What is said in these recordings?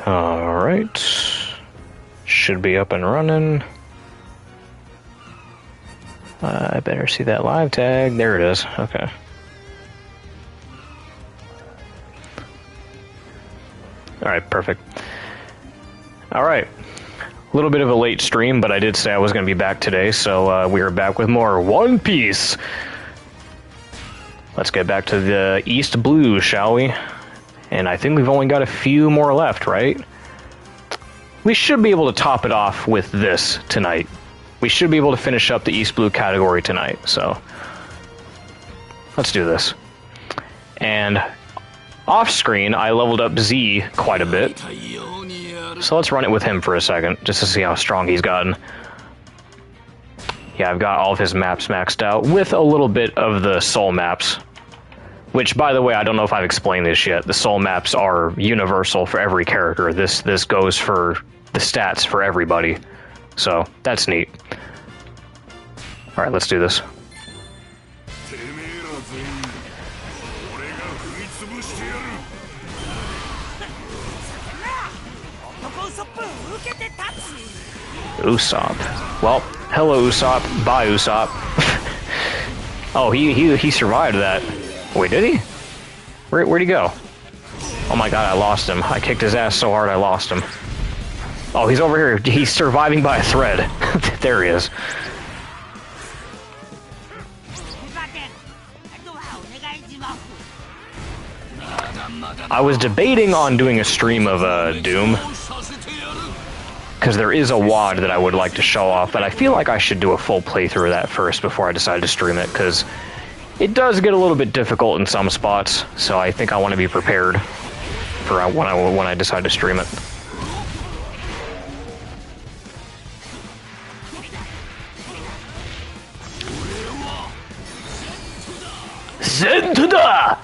Alright. Should be up and running. I better see that live tag. There it is. Okay. Alright, perfect. Alright. A little bit of a late stream, but I did say I was going to be back today, so we are back with more One Piece. Let's get back to the East Blue, shall we? And I think we've only got a few more left, right? We should be able to top it off with this tonight. We should be able to finish up the East Blue category tonight, so let's do this. And off screen, I leveled up Z quite a bit, so let's run it with him for a second, just to see how strong he's gotten. Yeah, I've got all of his maps maxed out, with a little bit of the soul maps. Which, by the way, I don't know if I've explained this yet. The soul maps are universal for every character. This goes for the stats for everybody. So, that's neat. Alright, let's do this. Usopp. Well, hello Usopp. Bye Usopp. Oh, he survived that. Wait, did he? Where'd he go? Oh my god, I lost him. I kicked his ass so hard I lost him. Oh, he's over here. He's surviving by a thread. There he is. I was debating on doing a stream of Doom, because there is a WOD that I would like to show off, but I feel like I should do a full playthrough of that first before I decide to stream it, because it does get a little bit difficult in some spots, so I think I want to be prepared for when I decide to stream it. Zentuda!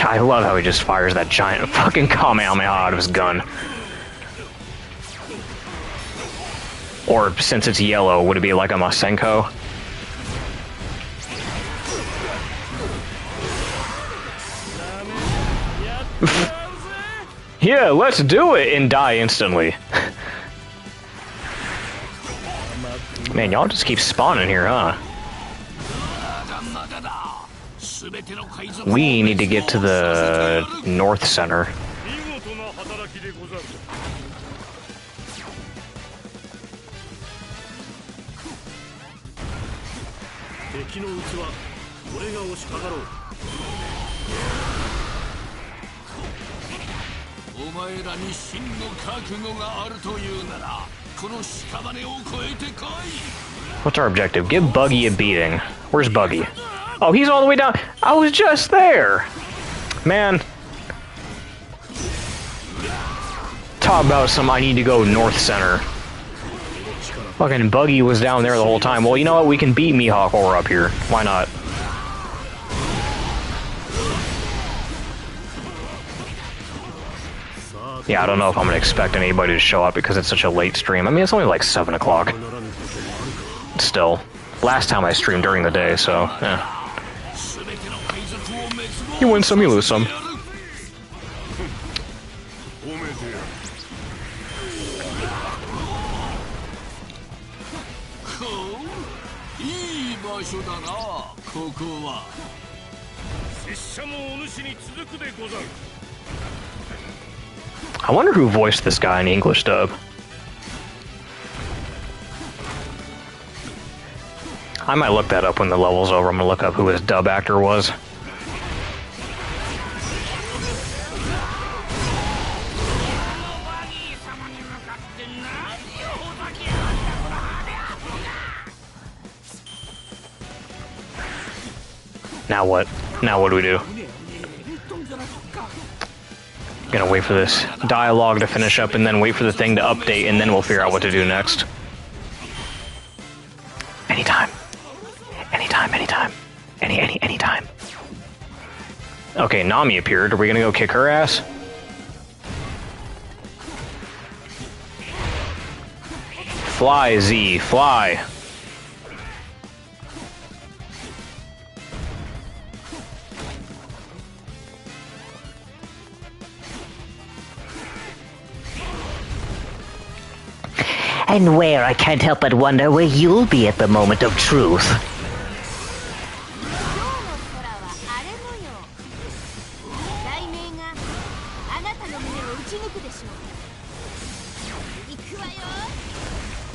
I love how he just fires that giant fucking Kamehameha out of his gun. Or, since it's yellow, would it be like a Masenko? Yeah, let's do it! And die instantly. Man, y'all just keep spawning here, huh? We need to get to the North Center. What's our objective? Give Buggy a beating. Where's Buggy? Oh, he's all the way down. I was just there! Man. Talk about some I need to go North Center. Fucking Buggy was down there the whole time. Well, you know what? We can beat Mihawk while we're up here. Why not? Yeah, I don't know if I'm gonna expect anybody to show up because it's such a late stream. I mean, it's only like 7 o'clock. Still. Last time I streamed during the day, so, yeah. You win some, you lose some. I wonder who voiced this guy in English dub. I might look that up when the level's over. I'm gonna look up who his dub actor was. Now what? Now what do we do? Gonna wait for this dialogue to finish up and then wait for the thing to update and then we'll figure out what to do next. Anytime. Anytime, anytime. Anytime. Okay, Nami appeared. Are we gonna go kick her ass? Fly, Z, fly. And where I can't help but wonder where you'll be at the moment of truth.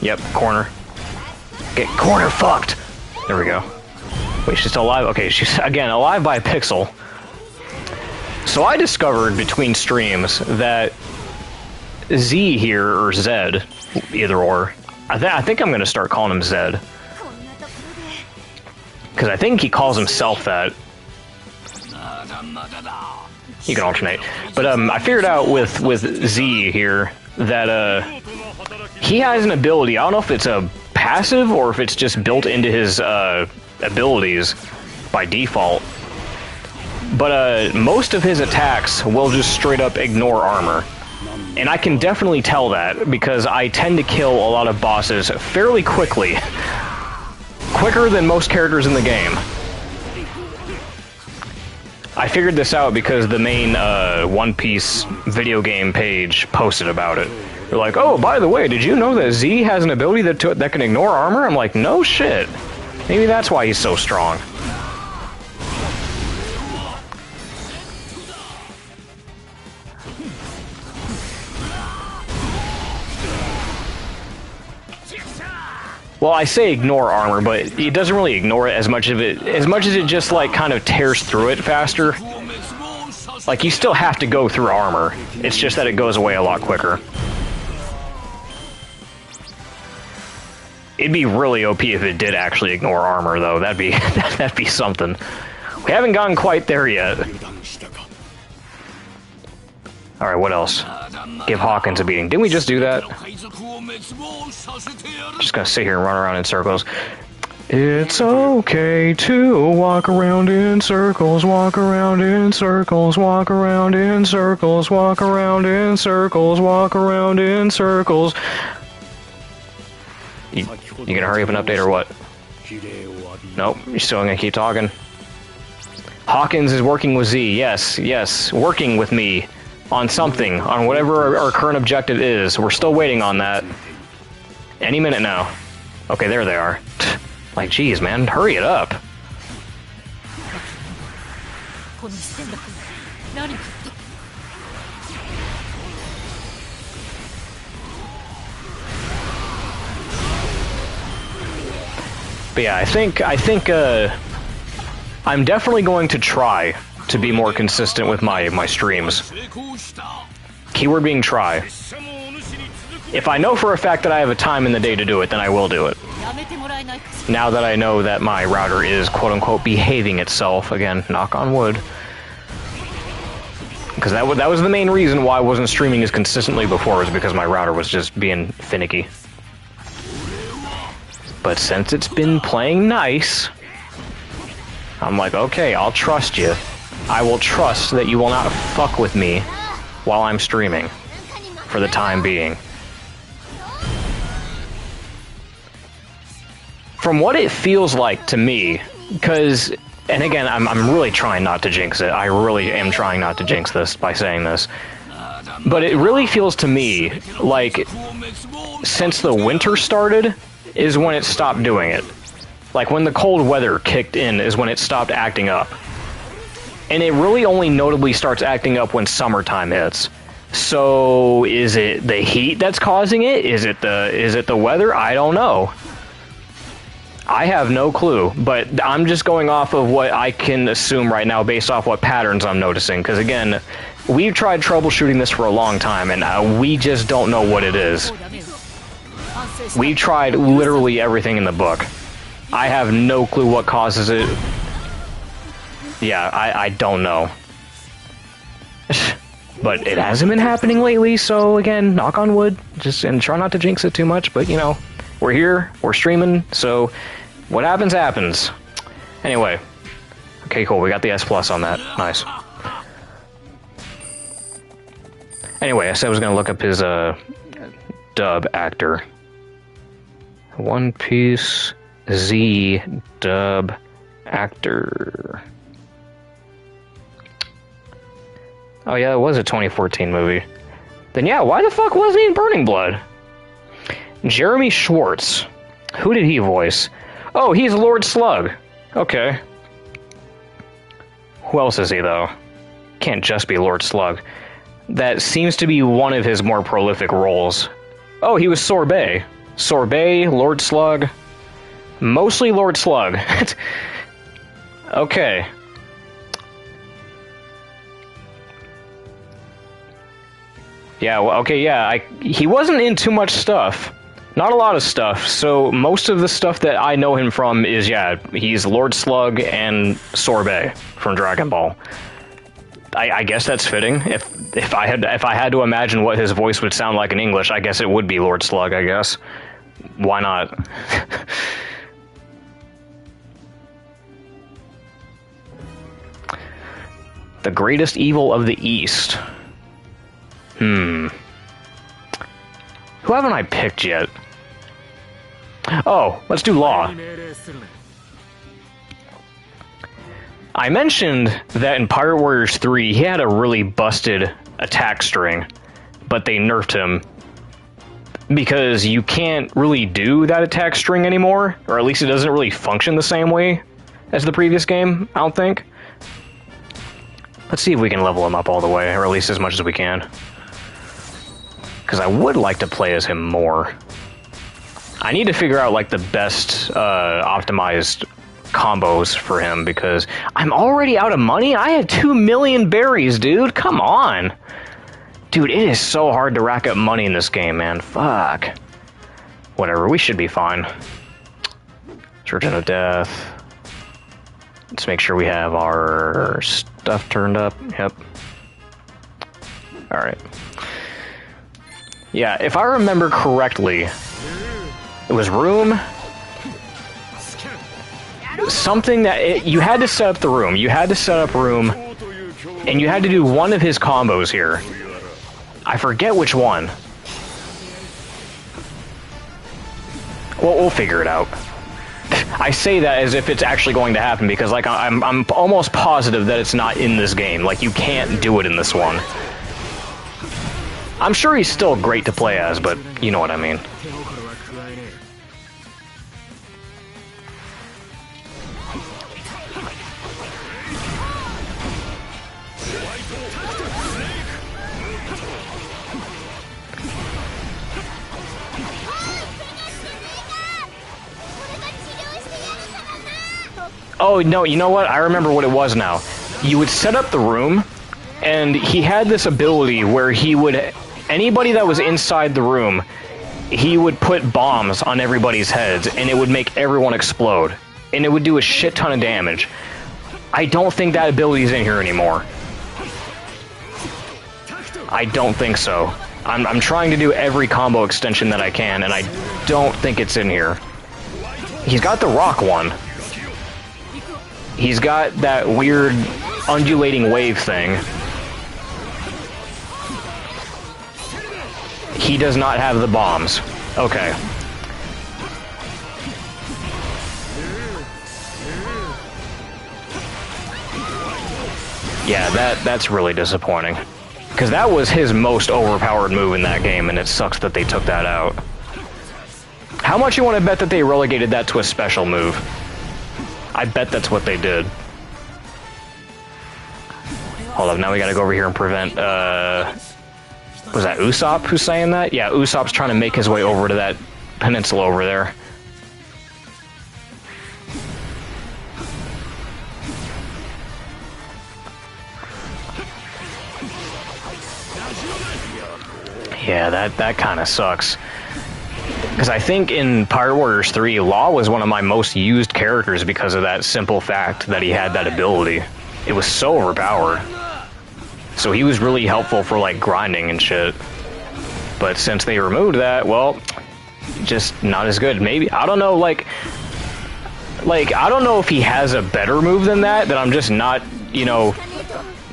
Yep, corner. Get corner fucked! There we go. Wait, she's still alive? Okay, she's, again, alive by a pixel. So I discovered between streams that Z here, or Zed, either or, I think I'm going to start calling him Zed. Because I think he calls himself that. You can alternate. But I figured out with Z here that he has an ability. I don't know if it's a passive or if it's just built into his abilities by default. But most of his attacks will just straight up ignore armor. And I can definitely tell that because I tend to kill a lot of bosses fairly quickly. Quicker than most characters in the game. I figured this out because the main One Piece video game page posted about it. They're like, oh, by the way, did you know that Z has an ability that can ignore armor? I'm like, no shit. Maybe that's why he's so strong. Well, I say ignore armor, but it doesn't really ignore it as much as it just like kind of tears through it faster. Like you still have to go through armor. It's just that it goes away a lot quicker. It'd be really OP if it did actually ignore armor, though. That'd be something. We haven't gotten quite there yet. All right, what else? Give Hawkins a beating. Didn't we just do that? Just gonna sit here and run around in circles. It's okay to walk around in circles, walk around in circles, walk around in circles, walk around in circles, walk around in circles. You gonna hurry up and update or what? Nope, you're still gonna keep talking. Hawkins is working with Z. Yes, working with me. On something, on whatever our current objective is. We're still waiting on that. Any minute now. Okay, there they are. Like, geez, man, hurry it up. But yeah, I think I'm definitely going to try to be more consistent with my streams. Keyword being try. If I know for a fact that I have a time in the day to do it, then I will do it. Now that I know that my router is quote-unquote behaving itself, again, knock on wood. Because that was the main reason why I wasn't streaming as consistently before, was because my router was just being finicky. But since it's been playing nice, I'm like, okay, I'll trust you. I will trust that you will not fuck with me while I'm streaming, for the time being. From what it feels like to me, because, and again, I'm really trying not to jinx it. I really am trying not to jinx this by saying this. But it really feels to me like since the winter started is when it stopped doing it. Like when the cold weather kicked in is when it stopped acting up. And it really only notably starts acting up when summertime hits. So is it the heat that's causing it? Is it the weather? I don't know. I have no clue, but I'm just going off of what I can assume right now based off what patterns I'm noticing. Because again, we've tried troubleshooting this for a long time, and we just don't know what it is. We tried literally everything in the book. I have no clue what causes it. Yeah, I don't know. But it hasn't been happening lately, so again, knock on wood. And try not to jinx it too much, but you know, we're here, we're streaming, so what happens, happens. Anyway. Okay, cool, we got the S plus on that. Nice. Anyway, I said I was gonna look up his dub actor. One Piece Z dub actor. Oh yeah, it was a 2014 movie. Then yeah, why the fuck wasn't he in Burning Blood? Jeremy Schwartz. Who did he voice? Oh, he's Lord Slug. Okay. Who else is he, though? Can't just be Lord Slug. That seems to be one of his more prolific roles. Oh, he was Sorbet. Sorbet, Lord Slug. Mostly Lord Slug. Okay. Yeah, well, okay, yeah, he wasn't in too much stuff. Not a lot of stuff, so most of the stuff that I know him from is, yeah, he's Lord Slug and Sorbet from Dragon Ball. I guess that's fitting. If I had to imagine what his voice would sound like in English, I guess it would be Lord Slug, I guess. Why not? The greatest evil of the East. Who haven't I picked yet? Oh, let's do Law. I mentioned that in Pirate Warriors 3, he had a really busted attack string, but they nerfed him because you can't really do that attack string anymore, or at least it doesn't really function the same way as the previous game, I don't think. Let's see if we can level him up all the way, or at least as much as we can. Because I would like to play as him more. I need to figure out, like, the best optimized combos for him, because I'm already out of money? I have 2 million berries, dude! Come on! Dude, it is so hard to rack up money in this game, man. Fuck. Whatever, we should be fine. Surgeon of Death. Let's make sure we have our stuff turned up. Yep. Alright. Yeah, if I remember correctly, it was room... Something that... you had to set up the room. You had to set up room, and you had to do one of his combos here. I forget which one. Well, we'll figure it out. I say that as if it's actually going to happen, because like I'm almost positive that it's not in this game. Like, you can't do it in this one. I'm sure he's still great to play as, but you know what I mean. Oh, no, you know what? I remember what it was now. You would set up the room, and he had this ability where he would... Anybody that was inside the room, he would put bombs on everybody's heads, and it would make everyone explode. And it would do a shit ton of damage. I don't think that ability is in here anymore. I don't think so. I'm trying to do every combo extension that I can, and I don't think it's in here. He's got the rock one. He's got that weird undulating wave thing. He does not have the bombs. Okay. Yeah, that's really disappointing. Because that was his most overpowered move in that game, and it sucks that they took that out. How much you want to bet that they relegated that to a special move? I bet that's what they did. Hold up, now we gotta go over here and prevent, was that Usopp who's saying that? Yeah, Usopp's trying to make his way over to that peninsula over there. Yeah, that kind of sucks. Because I think in Pirate Warriors 3, Law was one of my most used characters because of that simple fact that he had that ability. It was so overpowered. So he was really helpful for, like, grinding and shit. But since they removed that, well, just not as good. Maybe, I don't know, like, I don't know if he has a better move than that I'm just not, you know,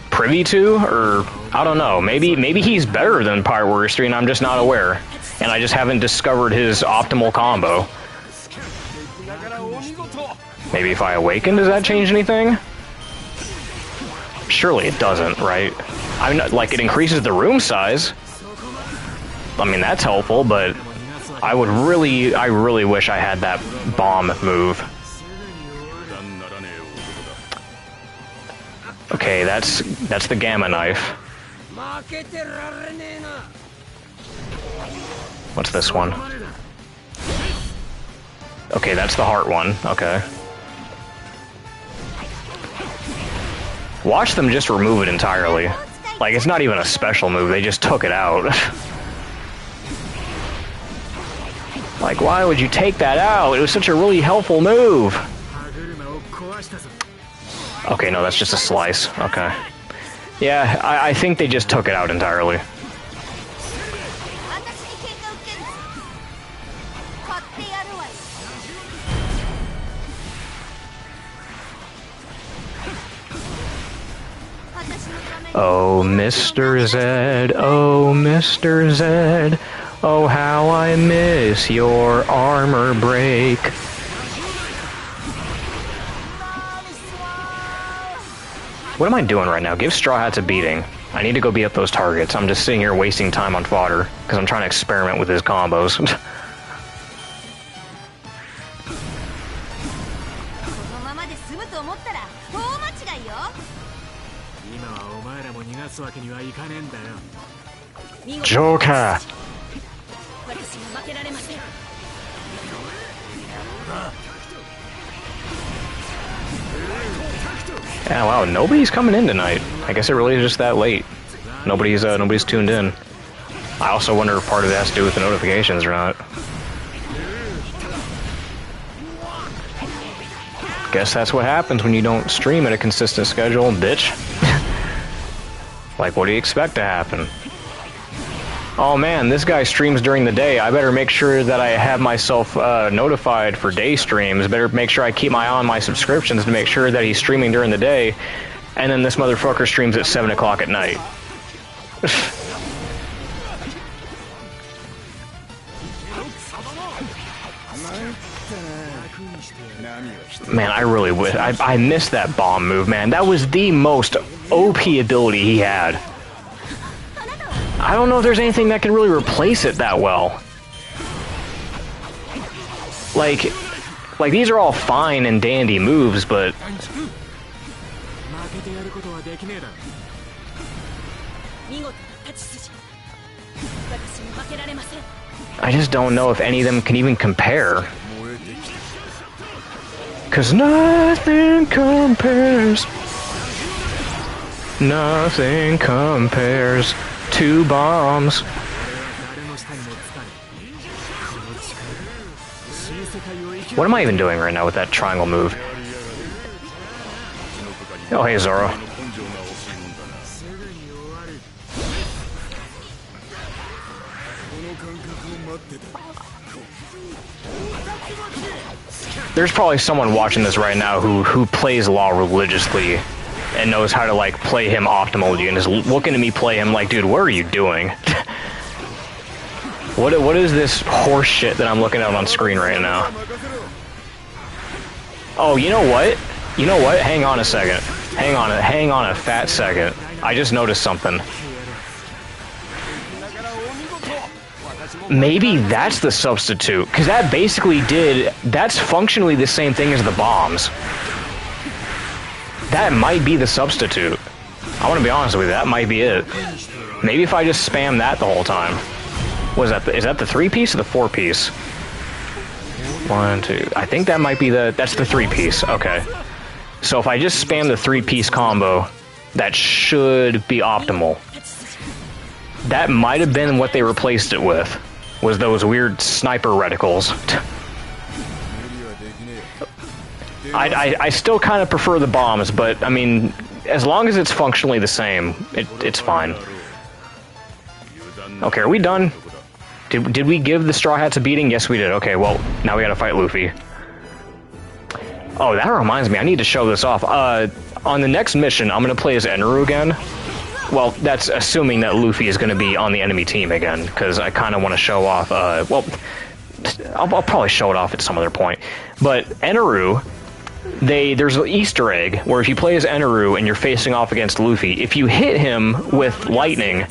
privy to, or, I don't know. Maybe he's better than Pirate Warriors 3 and I'm just not aware. And I just haven't discovered his optimal combo. Maybe if I awaken, does that change anything? Surely it doesn't, right? I mean, like, it increases the room size. I mean, that's helpful, but I really wish I had that bomb move. Okay, that's the Gamma Knife. What's this one? Okay, that's the heart one. Okay. Watch them just remove it entirely. Like, it's not even a special move, they just took it out. Like, why would you take that out? It was such a really helpful move. Okay, no, that's just a slice. Okay. Yeah, I think they just took it out entirely. Oh, Mr. Zed, oh, Mr. Zed, oh, how I miss your armor break. What am I doing right now? Give Straw Hats a beating. I need to go beat up those targets. I'm just sitting here wasting time on fodder, because I'm trying to experiment with his combos. Joker! Yeah, wow, nobody's coming in tonight. I guess it really is just that late. Nobody's tuned in. I also wonder if part of it has to do with the notifications or not. Guess that's what happens when you don't stream at a consistent schedule, bitch. Like, what do you expect to happen? Oh man, this guy streams during the day. I better make sure that I have myself notified for day streams. Better make sure I keep my eye on my subscriptions to make sure that he's streaming during the day. And then this motherfucker streams at 7 o'clock at night. Man, I really wish. I missed that bomb move, man. That was the most OP ability he had. I don't know if there's anything that can really replace it that well. Like these are all fine and dandy moves, but I just don't know if any of them can even compare. 'Cause nothing compares. Nothing compares to bombs. What am I even doing right now with that triangle move? Oh, hey, Zoro. There's probably someone watching this right now who plays Law religiously and knows how to, like, play him optimally and is looking at me play him like, dude, what are you doing? What is this horse shit that I'm looking at on screen right now? Oh, you know what? You know what? Hang on a second. Hang on a fat second. I just noticed something. Maybe that's the substitute, because that basically that's functionally the same thing as the bombs. That might be the substitute. I want to be honest with you, that might be it. Maybe if I just spam that the whole time. What is that? Is that the 3-piece or the 4-piece? 1, 2. I think that might be that's the 3-piece. Okay. So if I just spam the 3-piece combo, that should be optimal. That might have been what they replaced it with, was those weird sniper reticles. I still kind of prefer the bombs, but, I mean, as long as it's functionally the same, it's fine. Okay, are we done? Did we give the Straw Hats a beating? Yes, we did. Okay, well, now we gotta fight Luffy. Oh, that reminds me, I need to show this off. On the next mission, I'm gonna play as Eneru again. Well, that's assuming that Luffy is gonna be on the enemy team again, because I kind of want to show off, well, I'll probably show it off at some other point. But Eneru, there's an Easter egg where if you play as Eneru and you're facing off against Luffy, if you hit him with lightning,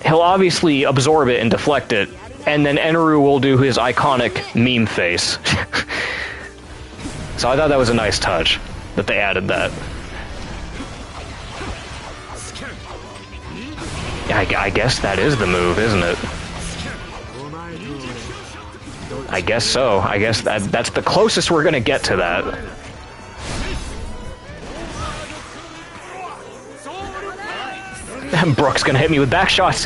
he'll obviously absorb it and deflect it, and then Enru will do his iconic meme face. So I thought that was a nice touch, that they added that. Yeah, I guess that is the move, isn't it? I guess so. I guess that's the closest we're gonna get to that. Brooke's gonna hit me with back shots.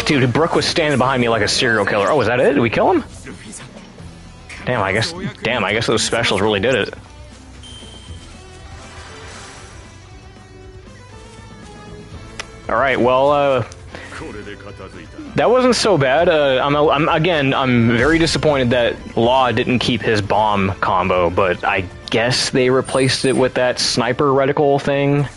Dude, Brooke was standing behind me like a serial killer. Oh, is that it? Did we kill him? Damn, I guess those specials really did it. Alright, well, that wasn't so bad. I'm very disappointed that Law didn't keep his bomb combo, but I guess they replaced it with that sniper reticle thing,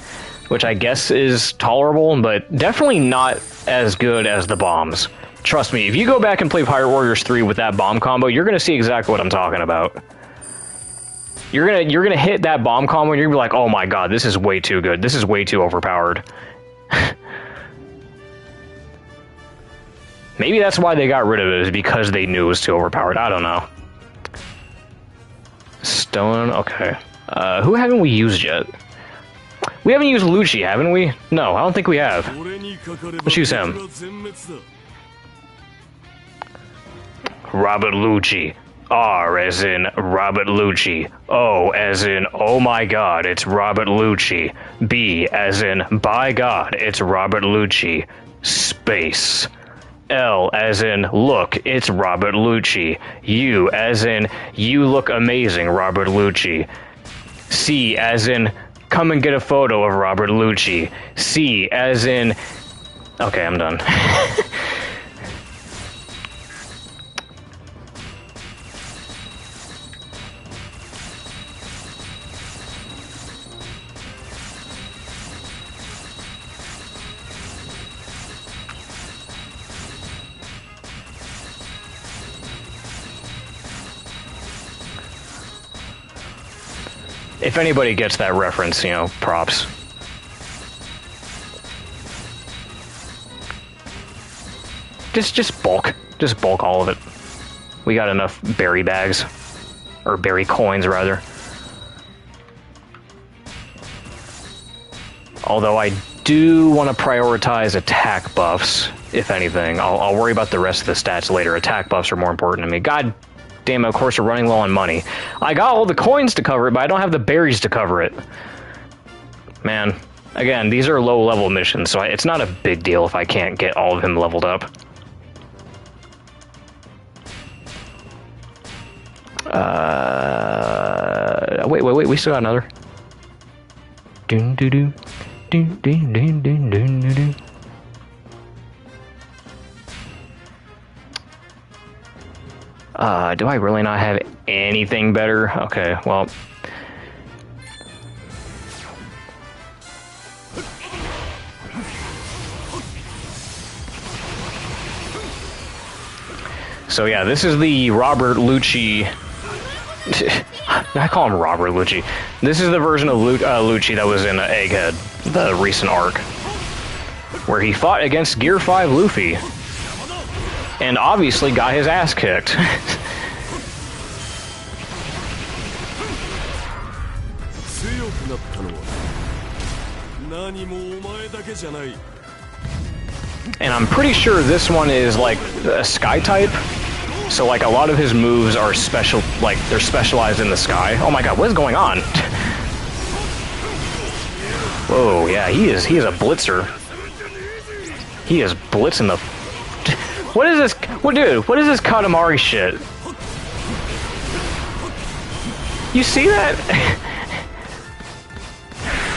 which I guess is tolerable, but definitely not as good as the bombs. Trust me, if you go back and play Pirate Warriors 3 with that bomb combo, you're gonna see exactly what I'm talking about. You're gonna hit that bomb combo and you're gonna be like, oh my god, this is way too good. This is way too overpowered. Maybe that's why they got rid of it, is because they knew it was too overpowered. I don't know. Stone, okay. Who haven't we used yet? We haven't used Lucci, haven't we? No, I don't think we have. Let's use him. Robert Lucci. R as in Robert Lucci. O as in oh my god, it's Robert Lucci. B as in by god, it's Robert Lucci. Space. L as in look, it's Robert Lucci. U as in you look amazing, Robert Lucci. C as in come and get a photo of Robert Lucci. C as in... Okay, I'm done. If anybody gets that reference, you know, props. Just bulk. Just bulk all of it. We got enough berry bags. Or berry coins, rather. Although I do want to prioritize attack buffs, if anything. I'll worry about the rest of the stats later. Attack buffs are more important to me. God damn it, of course we're running low on money. I got all the coins to cover it, but I don't have the berries to cover it. Man, again, these are low-level missions, so it's not a big deal if I can't get all of him leveled up. Wait, we still got another. Doon doo doo. Doon doon doon doon doon doo doo. Do I really not have anything better? Okay, well. So yeah, this is the Robert Lucci... I call him Robert Lucci. This is the version of Lucci that was in Egghead, the recent arc, where he fought against Gear 5 Luffy. And obviously got his ass kicked. And I'm pretty sure this one is like a sky type. So like a lot of his moves are special, like they're specialized in the sky. Oh my god, what is going on? Whoa, yeah, he is a blitzer. He is blitzing the... What is this? What, dude? What is this Katamari shit? You see that?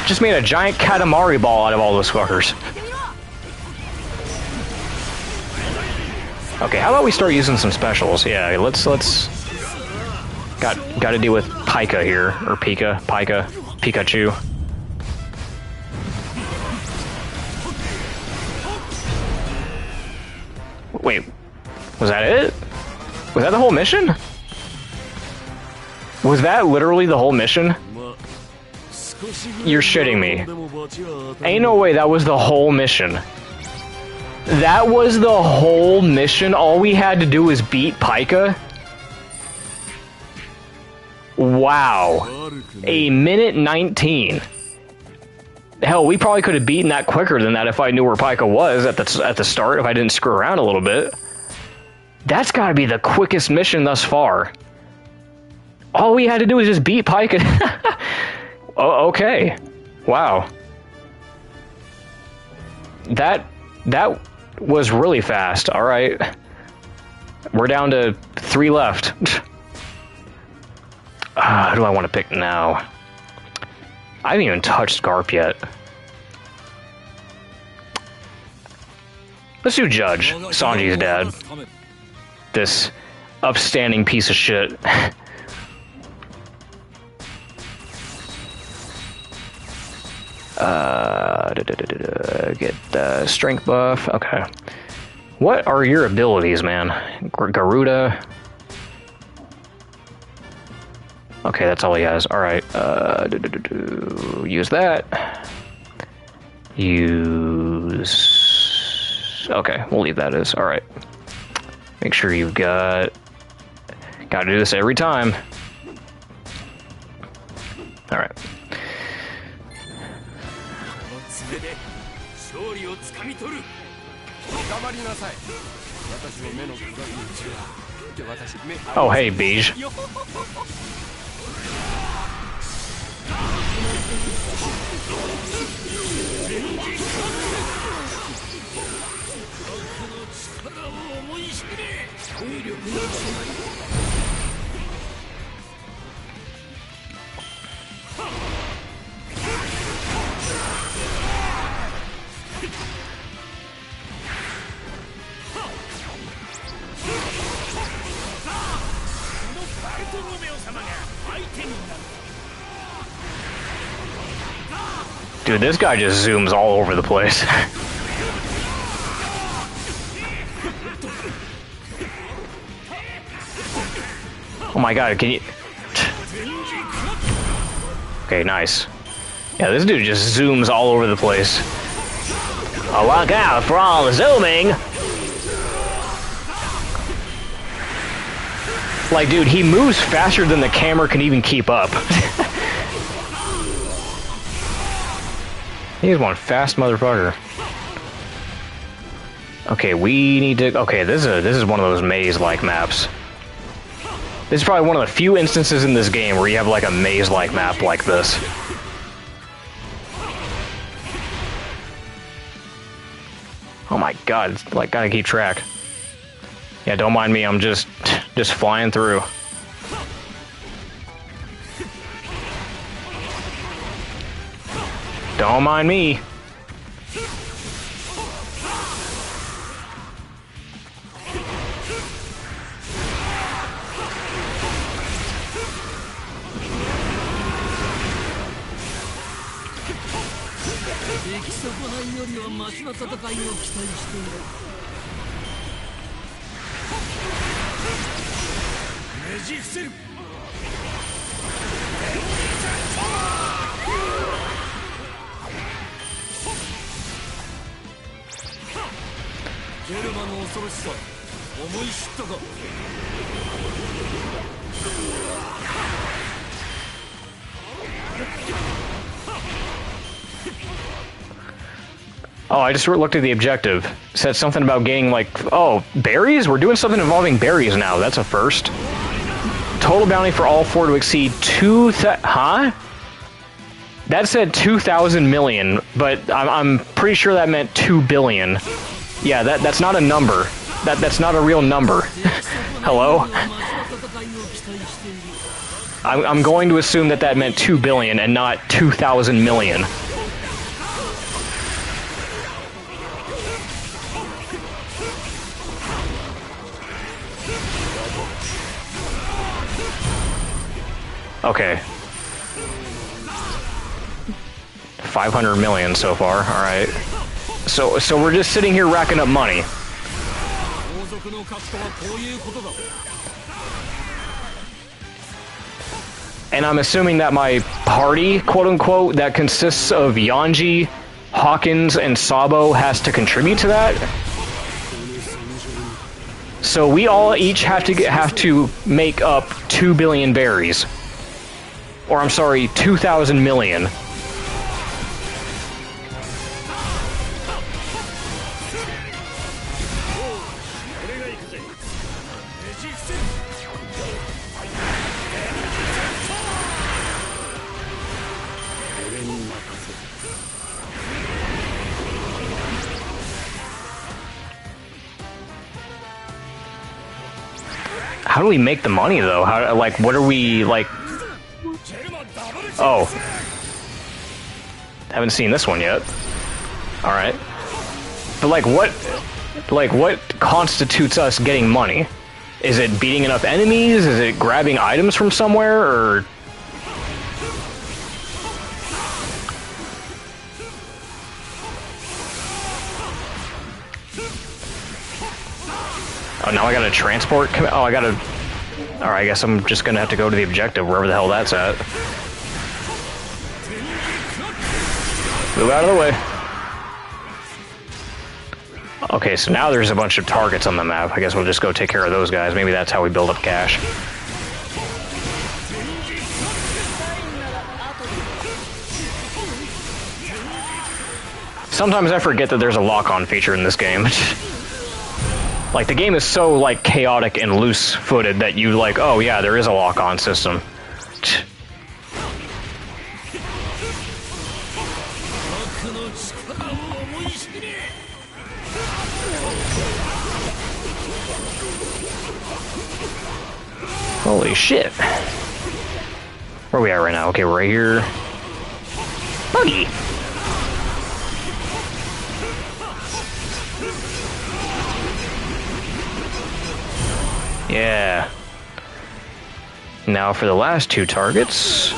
Just made a giant Katamari ball out of all those fuckers. Okay, how about we start using some specials? Yeah, let's. Got to deal with Pika here, or Pikachu. Wait, was that it? Was that the whole mission? Was that literally the whole mission? You're shitting me. Ain't no way that was the whole mission. That was the whole mission? All we had to do was beat Pika? Wow. A minute 19. Hell, we probably could have beaten that quicker than that if I knew where Pika was at the start, if I didn't screw around a little bit. That's gotta be the quickest mission thus far. All we had to do was just beat Pika. Oh, okay. Wow. That was really fast. Alright. We're down to 3 left. Who do I want to pick now? I haven't even touched Garp yet. Let's do Judge, Sanji's dad. This upstanding piece of shit. Get the strength buff. Okay. What are your abilities, man? Garuda. Okay, that's all he has. Alright. Use that. Use... Okay, we'll leave that as. Alright. Make sure you've got... Gotta do this every time. Alright. Oh, hey, Beige. Dude, this guy just zooms all over the place. Oh my god, can you... Okay, nice. Yeah, this dude just zooms all over the place. Oh, look out for all the zooming! Like, dude, he moves faster than the camera can even keep up. He's one fast motherfucker. Okay, we need to... Okay, this is one of those maze-like maps. This is probably one of the few instances in this game where you have, like, a maze-like map like this. Oh my god, it's, like, gotta keep track. Yeah, don't mind me, I'm just flying through. Don't mind me. Oh, I just looked at the objective. It said something about getting, like, oh, berries? We're doing something involving berries now. That's a first. Total bounty for all 4 to exceed 2,000... Huh? That said 2,000 million, but I'm pretty sure that meant 2 billion. Yeah, that's not a number. That's not a real number. Hello? I'm going to assume that meant 2 billion and not 2,000 million. Okay. 500 million so far, alright. So we're just sitting here racking up money. And I'm assuming that my party, quote-unquote, that consists of Yanji, Hawkins, and Sabo has to contribute to that? So we all each have to make up 2 billion berries. Or I'm sorry, 2,000 million. How do we make the money though? How, like, what are we, like... Oh. Haven't seen this one yet. Alright. But what constitutes us getting money? Is it beating enough enemies? Is it grabbing items from somewhere, or... Oh, now I gotta transport? Oh, I gotta... Alright, I guess I'm just gonna have to go to the objective, wherever the hell that's at. Move out of the way. Okay, so now there's a bunch of targets on the map. I guess we'll just go take care of those guys. Maybe that's how we build up cash. Sometimes I forget that there's a lock-on feature in this game. Like, the game is so, like, chaotic and loose-footed that you, like, oh yeah, there is a lock-on system. Holy shit. Where are we at right now? Okay, we're right here. Buggy! Yeah. Now for the last two targets.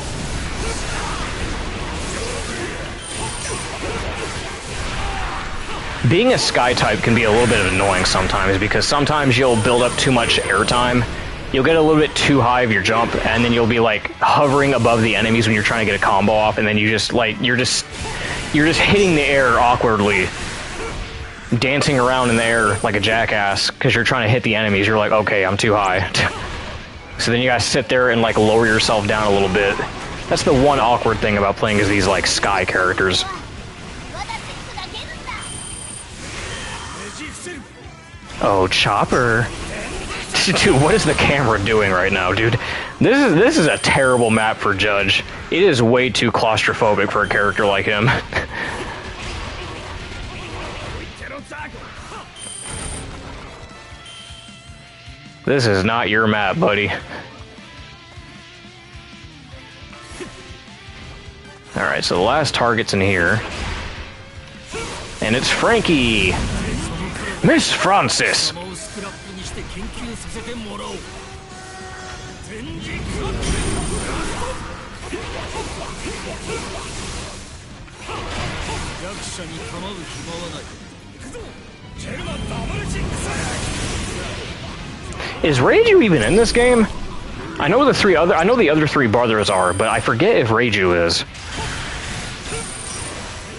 Being a sky type can be a little bit annoying sometimes, because sometimes you'll build up too much airtime. You'll get a little bit too high of your jump, and then you'll be like hovering above the enemies when you're trying to get a combo off, and then you just like you're just hitting the air awkwardly, dancing around in the air like a jackass because you're trying to hit the enemies. You're like, okay, I'm too high. So then you gotta sit there and like lower yourself down a little bit. That's the one awkward thing about playing as these like sky characters. Oh, Chopper. Dude, what is the camera doing right now, dude? This is a terrible map for Judge. It is way too claustrophobic for a character like him. This is not your map, buddy. Alright, so the last target's in here. And it's Frankie! Miss Francis! Is Reiju even in this game? I know the other three brothers are, but I forget if Reiju is.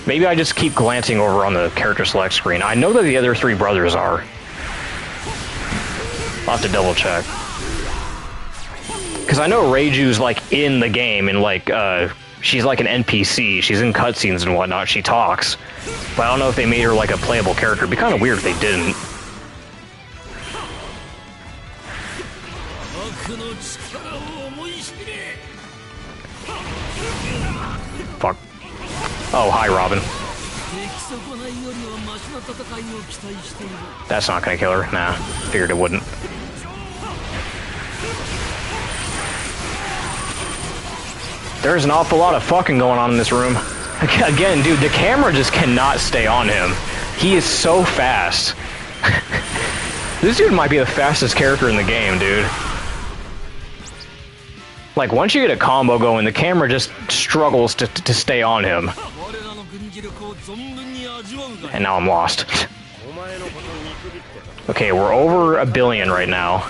Maybe I just keep glancing over on the character select screen. I know that the other three brothers are. I'll have to double check. Because I know Reiju's like in the game and like she's like an NPC. She's in cutscenes and whatnot. She talks. But I don't know if they made her like a playable character. It'd be kind of weird if they didn't. Fuck. Oh, hi, Robin. That's not gonna kill her. Nah, figured it wouldn't. There's an awful lot of fucking going on in this room. Again, dude, the camera just cannot stay on him. He is so fast. This dude might be the fastest character in the game, dude. Like, once you get a combo going, the camera just struggles to stay on him. And now I'm lost. Okay, we're over 1 billion right now.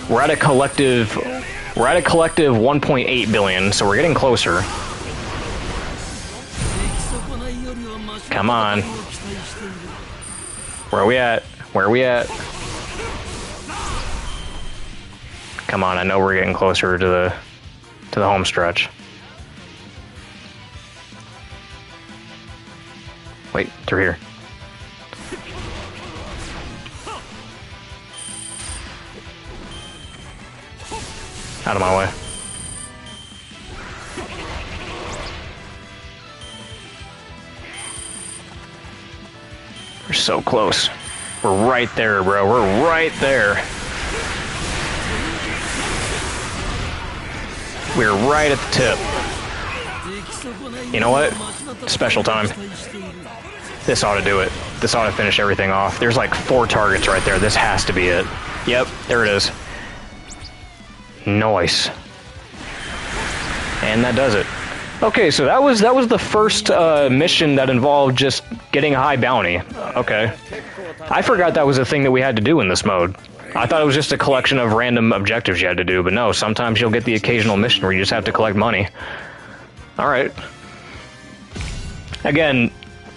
We're at a collective 1.8 billion, so we're getting closer. Come on. Where are we at? Where are we at? Come on, I know we're getting closer to the home stretch. Wait, through here. Out of my way. We're so close. We're right there, bro. We're right there. We're right at the tip. You know what? Special time. This ought to do it. This ought to finish everything off. There's like 4 targets right there. This has to be it. Yep, there it is. Nice. And that does it. Okay, so that was the first mission that involved just getting a high bounty. Okay. I forgot that was a thing that we had to do in this mode. I thought it was just a collection of random objectives you had to do, but no, sometimes you'll get the occasional mission where you just have to collect money. Alright. Again,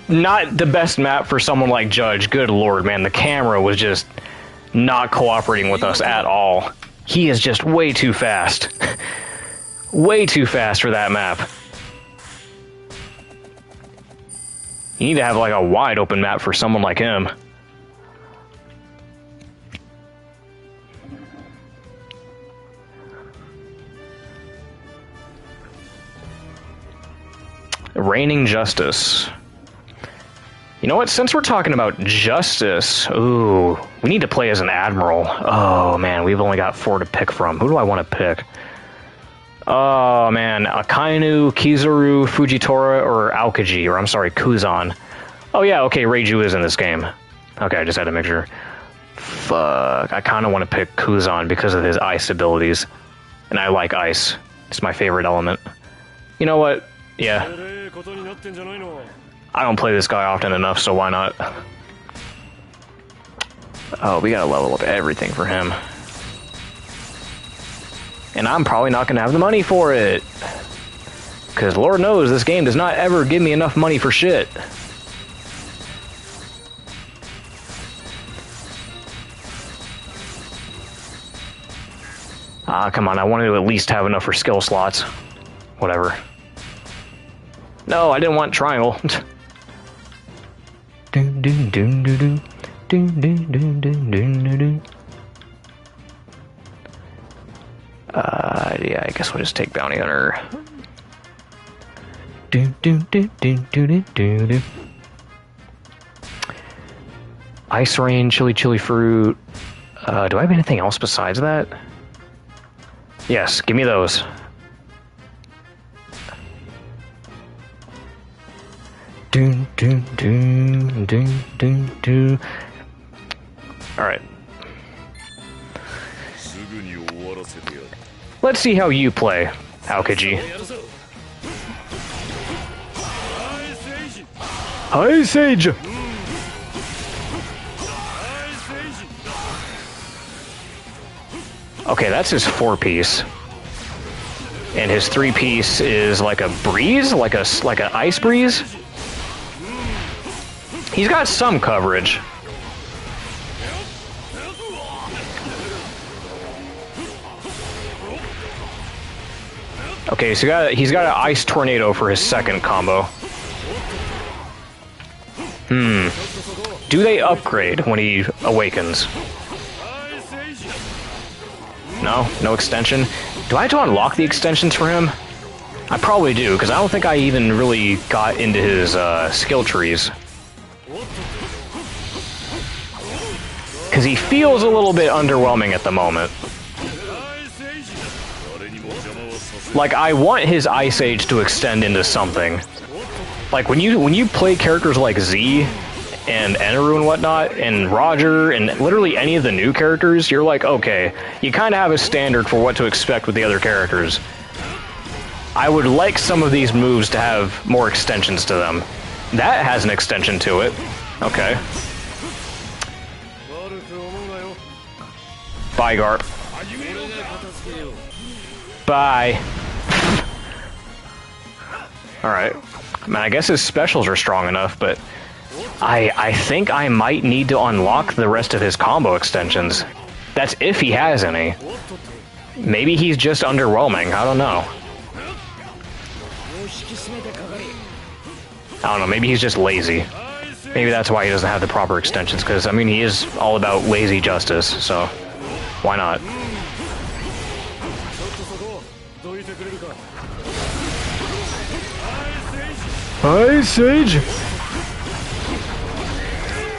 not the best map for someone like Judge. Good lord, man, the camera was just not cooperating with us at all. He is just way too fast. Way too fast for that map. You need to have like a wide open map for someone like him. Reigning Justice. You know what? Since we're talking about justice, ooh, we need to play as an admiral. Oh man, we've only got 4 to pick from. Who do I want to pick? Oh man, Akainu, Kizaru, Fujitora, or Aokiji, or I'm sorry, Kuzan. Oh yeah, okay, Reiju is in this game. Okay, I just had to make sure. Fuck, I kind of want to pick Kuzan because of his ice abilities. And I like ice. It's my favorite element. You know what? Yeah. I don't play this guy often enough, so why not? Oh, we gotta level up everything for him. And I'm probably not gonna have the money for it. Because Lord knows this game does not ever give me enough money for shit. Ah, come on, I wanted to at least have enough for skill slots. Whatever. No, I didn't want triangle. Yeah, I guess we'll just take Bounty Hunter. Ice Rain, Chili Fruit. Do I have anything else besides that? Yes, give me those. Alright. Let's see how you play, Aokiji. Ice Age! Okay, that's his 4-piece. And his 3-piece is like a breeze? Like a ice breeze? He's got some coverage. Okay, so he's got an Ice Tornado for his second combo. Do they upgrade when he awakens? No? No extension? Do I have to unlock the extensions for him? I probably do, because I don't think I even really got into his skill trees. Because he feels a little bit underwhelming at the moment. Like, I want his Ice Age to extend into something. Like, when you play characters like Z and Eneru and whatnot, and Roger, and literally any of the new characters, you're like, okay, you kind of have a standard for what to expect with the other characters. I would like some of these moves to have more extensions to them. That has an extension to it. Okay. Bye, Garp. Bye. Alright. I mean, I guess his specials are strong enough, but I think I might need to unlock the rest of his combo extensions. That's if he has any. Maybe he's just underwhelming. I don't know. I don't know. Maybe he's just lazy. Maybe that's why he doesn't have the proper extensions. Because I mean, he is all about lazy justice. So why not? Hi, Sage.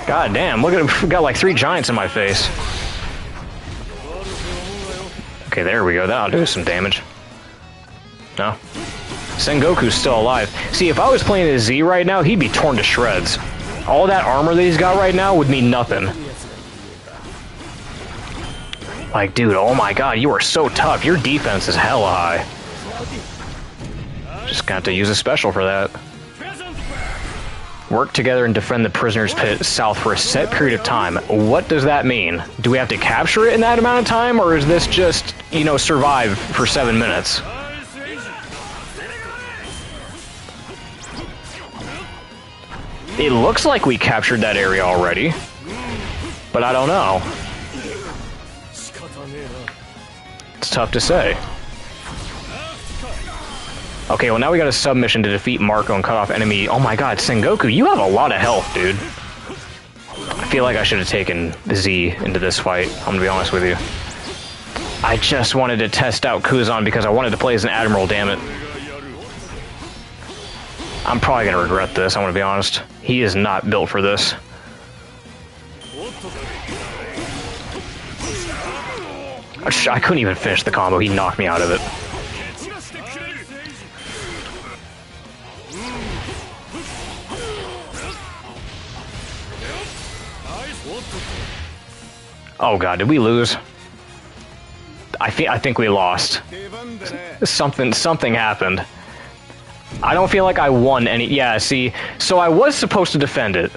God damn! Look at him. Got like 3 giants in my face. Okay, there we go. That'll do some damage. No. Sengoku's still alive. See, if I was playing as Z right now, he'd be torn to shreds. All that armor that he's got right now would mean nothing. Like, dude, oh my god, you are so tough. Your defense is hella high. Just got to use a special for that. Work together and defend the prisoner's pit south for a set period of time. What does that mean? Do we have to capture it in that amount of time, or is this just, you know, survive for 7 minutes? It looks like we captured that area already, but I don't know. It's tough to say. Okay, well now we got a submission to defeat Marco and cut off enemy. Oh my god, Sengoku, you have a lot of health, dude. I feel like I should have taken Z into this fight, I'm gonna be honest with you. I just wanted to test out Kuzan because I wanted to play as an Admiral, damn it. I'm probably gonna regret this, I'm gonna be honest. He is not built for this. I couldn't even finish the combo, he knocked me out of it. Oh god, did we lose? I think we lost. Something happened. I don't feel like I won any. Yeah, see, so I was supposed to defend it.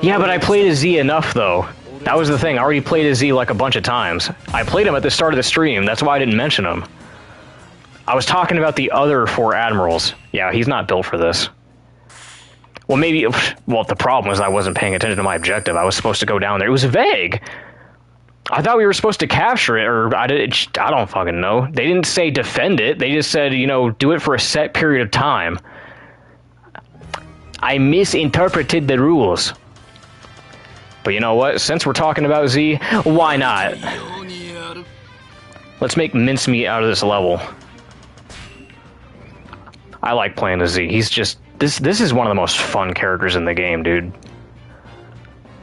Yeah, but I played as Z enough though. That was the thing. I already played as Z like a bunch of times. I played him at the start of the stream. That's why I didn't mention him. I was talking about the other 4 admirals. Yeah, he's not built for this. Well, maybe... Well, the problem was I wasn't paying attention to my objective. I was supposed to go down there. It was vague. I thought we were supposed to capture it, or I don't fucking know. They didn't say defend it. They just said, you know, do it for a set period of time. I misinterpreted the rules. But you know what? Since we're talking about Z, why not? Let's make mincemeat out of this level. I like playing as Z. He's just... This is one of the most fun characters in the game, dude.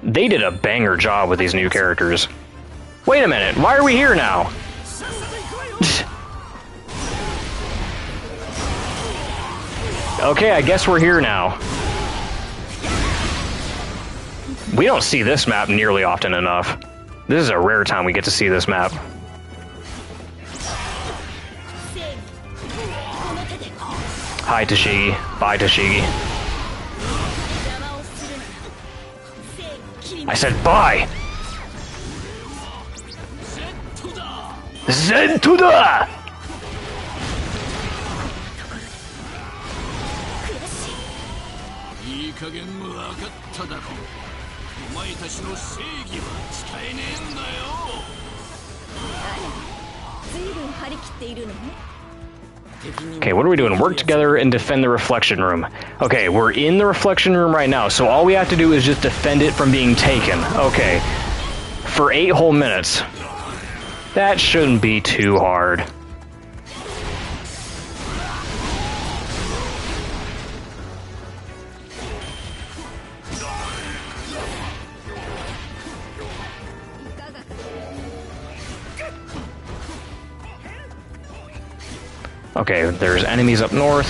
They did a banger job with these new characters. Wait a minute, why are we here now? Okay, I guess we're here now. We don't see this map nearly often enough. This is a rare time we get to see this map. Hi, Tashigi. Bye, Tashigi. I said bye! Zentuda! Okay, what are we doing? Work together and defend the reflection room. Okay, we're in the reflection room right now, so all we have to do is just defend it from being taken. Okay, for 8 whole minutes. That shouldn't be too hard. Okay, there's enemies up north.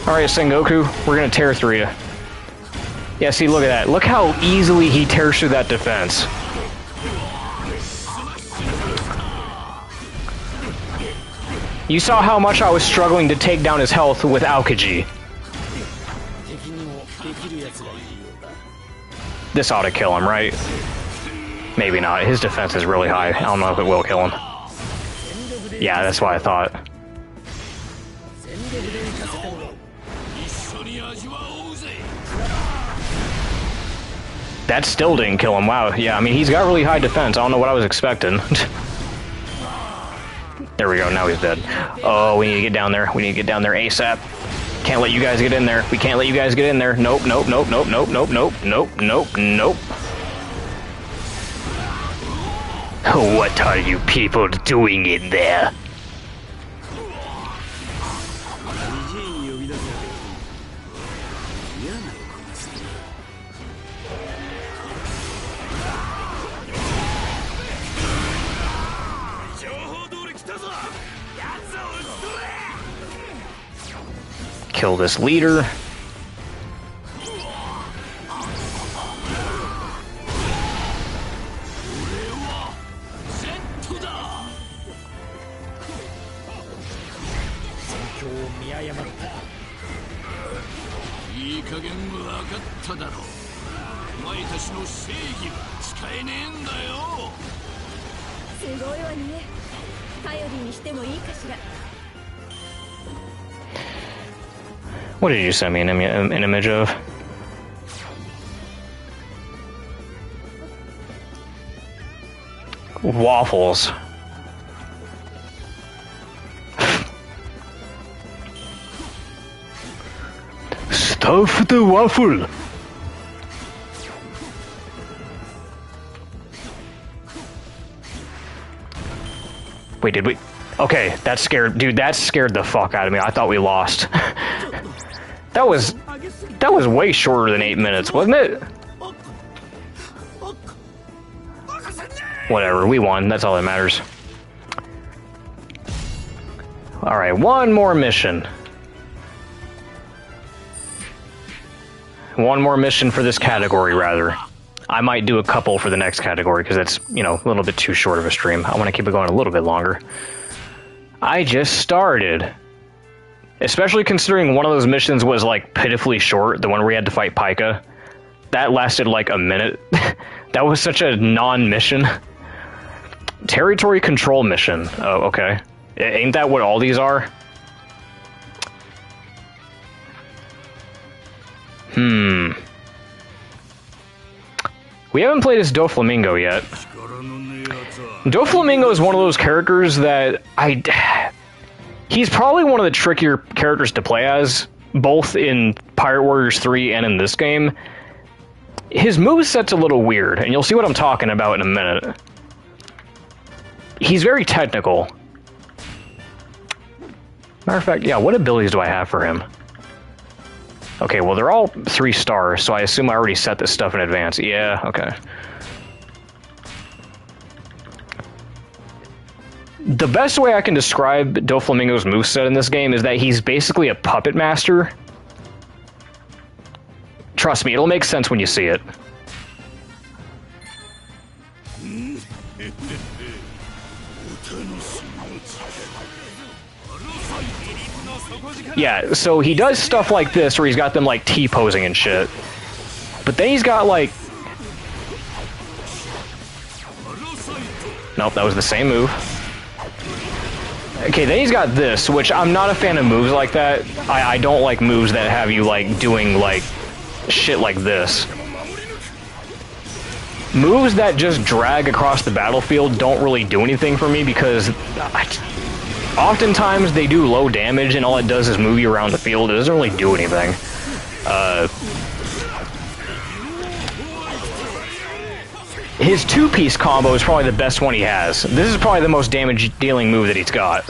Alright, Sengoku, we're gonna tear through you. Yeah, see, look at that. Look how easily he tears through that defense. You saw how much I was struggling to take down his health with Aokiji. This ought to kill him, right? Maybe not. His defense is really high. I don't know if it will kill him. Yeah, that's what I thought. That still didn't kill him. Wow. Yeah, I mean, he's got really high defense. I don't know what I was expecting. There we go. Now he's dead. Oh, we need to get down there. We need to get down there ASAP. Can't let you guys get in there. We can't let you guys get in there. Nope, nope, nope, nope, nope, nope, nope, nope, nope, nope. What are you people doing in there? Kill this leader. What did you send me an image of? Waffles. Stuffed waffle. Wait, did we? Okay, that scared, dude. That scared the fuck out of me. I thought we lost. That was way shorter than 8 minutes, wasn't it? Whatever, we won. That's all that matters. Alright, one more mission. One more mission for this category, rather. I might do a couple for the next category, because that's, you know, a little bit too short of a stream. I want to keep it going a little bit longer. I just started. Especially considering one of those missions was, like, pitifully short, the one where we had to fight Pika. That lasted, like, a minute. That was such a non-mission. Territory control mission. Oh, okay. Ain't that what all these are? We haven't played as Doflamingo yet. Doflamingo is one of those characters that he's probably one of the trickier characters to play as, both in Pirate Warriors 3 and in this game. His moveset's a little weird, and you'll see what I'm talking about in a minute. He's very technical. Matter of fact, yeah, what abilities do I have for him? Okay, well, they're all 3 stars, so I assume I already set this stuff in advance. Yeah, okay. The best way I can describe Doflamingo's moveset in this game is that he's basically a puppet master. Trust me, it'll make sense when you see it. Yeah, so he does stuff like this where he's got them like T-posing and shit. But then he's got like... Nope, that was the same move. Okay, then he's got this, which I'm not a fan of moves like that. I don't like moves that have you like doing like shit like this. Moves that just drag across the battlefield don't really do anything for me because oftentimes they do low damage and all it does is move you around the field. It doesn't really do anything. His two-piece combo is probably the best one he has. This is probably the most damage-dealing move that he's got.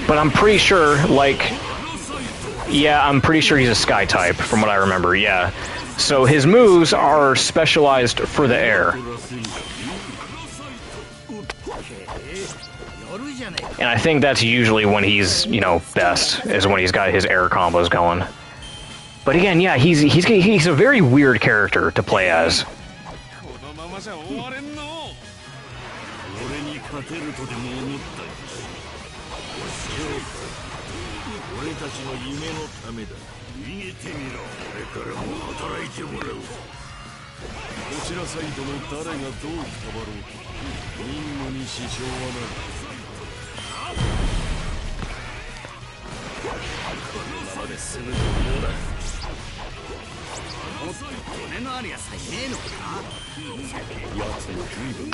But I'm pretty sure, like... Yeah, I'm pretty sure he's a Sky type, from what I remember, yeah. So his moves are specialized for the air. And I think that's usually when he's, you know, best, is when he's got his air combos going. But again, yeah, he's a very weird character to play as.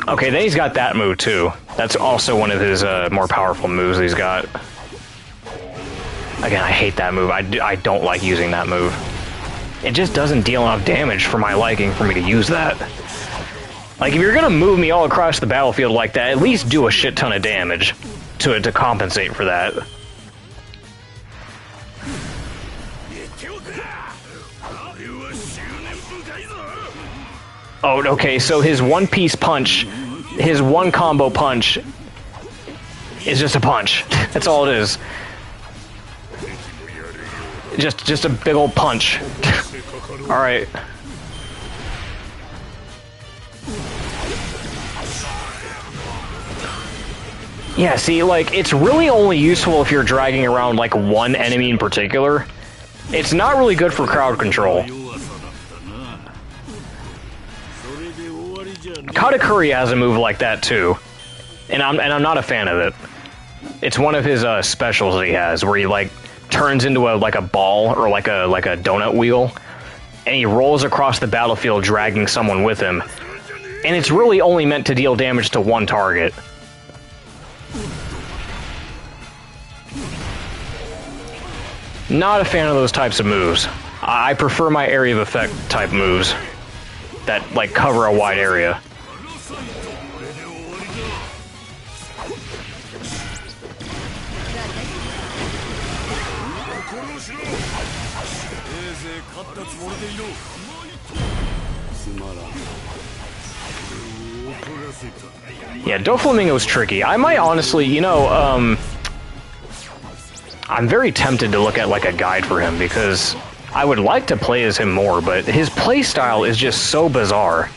Okay, then he's got that move too. That's also one of his more powerful moves he's got. Again, I hate that move. I don't like using that move. It just doesn't deal enough damage for my liking for me to use that. Like, if you're gonna move me all across the battlefield like that, at least do a shit ton of damage to compensate for that. Oh, okay, so his one-piece punch, his one combo punch, is just a punch. That's all it is. Just a big old punch. Alright. Yeah, see, like, it's really only useful if you're dragging around, like, one enemy in particular. It's not really good for crowd control. Katakuri has a move like that too, and I'm not a fan of it. It's one of his specials that he has, where he like turns into a ball or like a donut wheel, and he rolls across the battlefield dragging someone with him. And it's really only meant to deal damage to one target. Not a fan of those types of moves. I prefer my area of effect type moves that like cover a wide area. Yeah, Doflamingo's tricky. I might honestly, you know, I'm very tempted to look at like a guide for him because I would like to play as him more, but his play style is just so bizarre.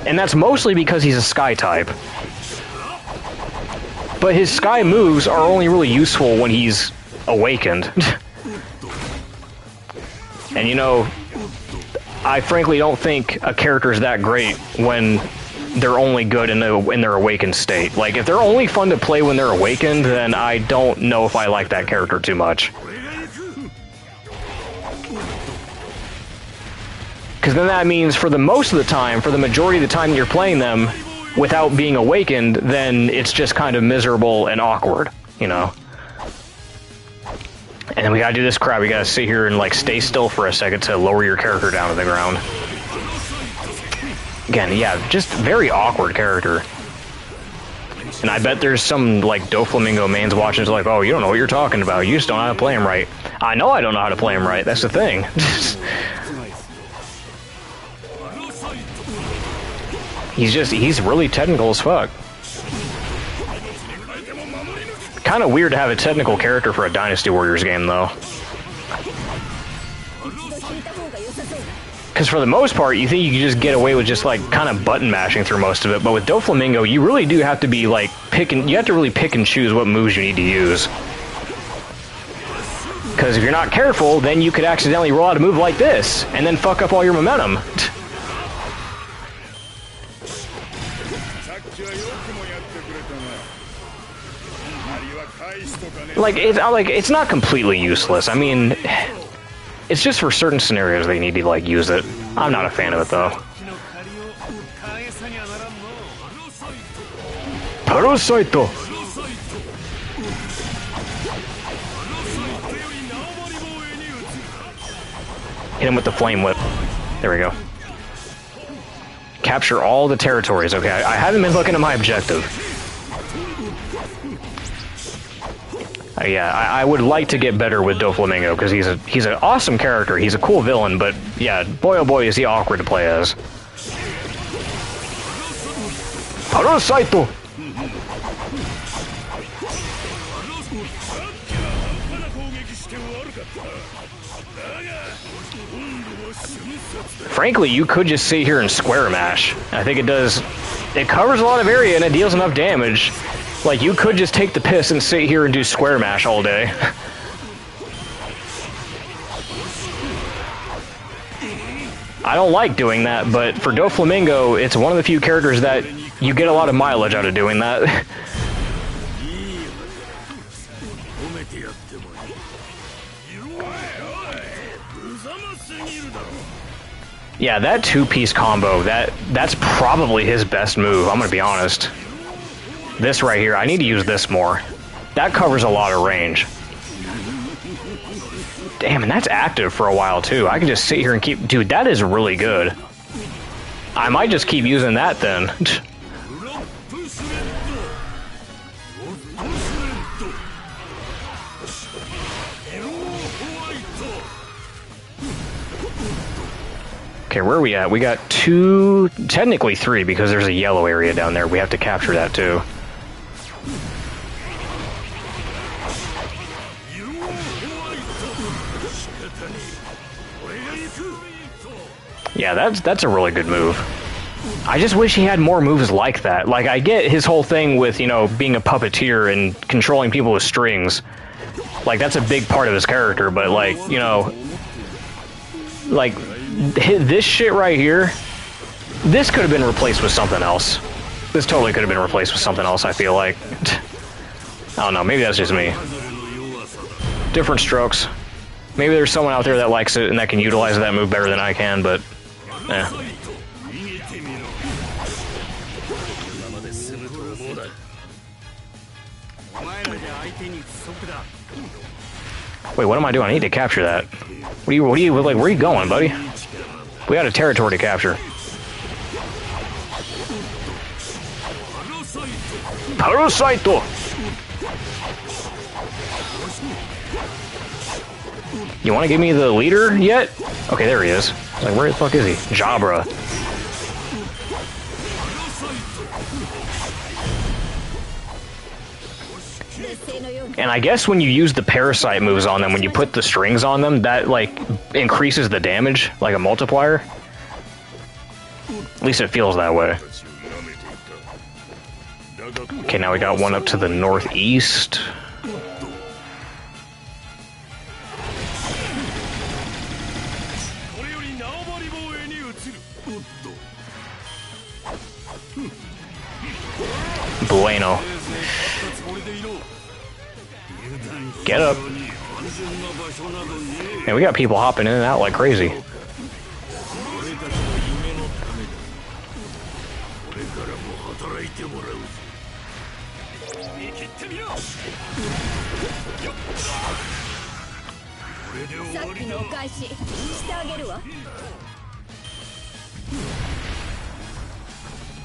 And that's mostly because he's a Sky type. But his Sky moves are only really useful when he's awakened. And you know, I frankly don't think a character is that great when they're only good in their awakened state. Like, if they're only fun to play when they're awakened, then I don't know if I like that character too much. Because then that means for the most of the time, for the majority of the time you're playing them without being awakened, then it's just kind of miserable and awkward, you know? And then we gotta do this crap, we gotta sit here and like stay still for a second to lower your character down to the ground. Again, yeah, just very awkward character. And I bet there's some like Doflamingo mains watching like, oh, you don't know what you're talking about, you just don't know how to play him right. I know I don't know how to play him right, that's the thing. He's really technical as fuck. Kind of weird to have a technical character for a Dynasty Warriors game, though. Because for the most part, you think you can just get away with just, like, kind of button mashing through most of it, but with Doflamingo, you really do have to be, like, you have to really pick and choose what moves you need to use. Because if you're not careful, then you could accidentally roll out a move like this, and then fuck up all your momentum. It's not completely useless. I mean, it's just for certain scenarios they need to like use it. I'm not a fan of it though. Parasito. Hit him with the flame whip. There we go. Capture all the territories. Okay, I haven't been looking at my objective. Yeah, I would like to get better with Doflamingo because he's an awesome character. He's a cool villain, but yeah, boy oh boy is he awkward to play as. Parasito. Frankly, you could just sit here and square mash. I think it does. It covers a lot of area and it deals enough damage. Like, you could just take the piss and sit here and do square mash all day. I don't like doing that, but for Doflamingo, it's one of the few characters that you get a lot of mileage out of doing that. Yeah, that two-piece combo, that's probably his best move, I'm gonna be honest. This right here, I need to use this more. That covers a lot of range. Damn, and that's active for a while, too. I can just sit here and keep... Dude, that is really good. I might just keep using that, then. Okay, where are we at? We got two... Technically three, because there's a yellow area down there. We have to capture that, too. Yeah, that's a really good move. I just wish he had more moves like that. Like, I get his whole thing with, you know, being a puppeteer and controlling people with strings. Like, that's a big part of his character, but, like, you know... Like, this shit right here, this could have been replaced with something else. This totally could have been replaced with something else, I feel like. I don't know, maybe that's just me. Different strokes. Maybe there's someone out there that likes it and that can utilize that move better than I can, but... eh. Wait, what am I doing? I need to capture that. What are you, like, where are you going, buddy? We got a territory to capture. Parasito! You want to give me the leader yet? Okay, there he is. Like, where the fuck is he? Jabra. And I guess when you use the parasite moves on them, when you put the strings on them, that, like, increases the damage, like a multiplier. At least it feels that way. Okay, now we got one up to the northeast. Bueno. Get up. Man, we got people hopping in and out like crazy.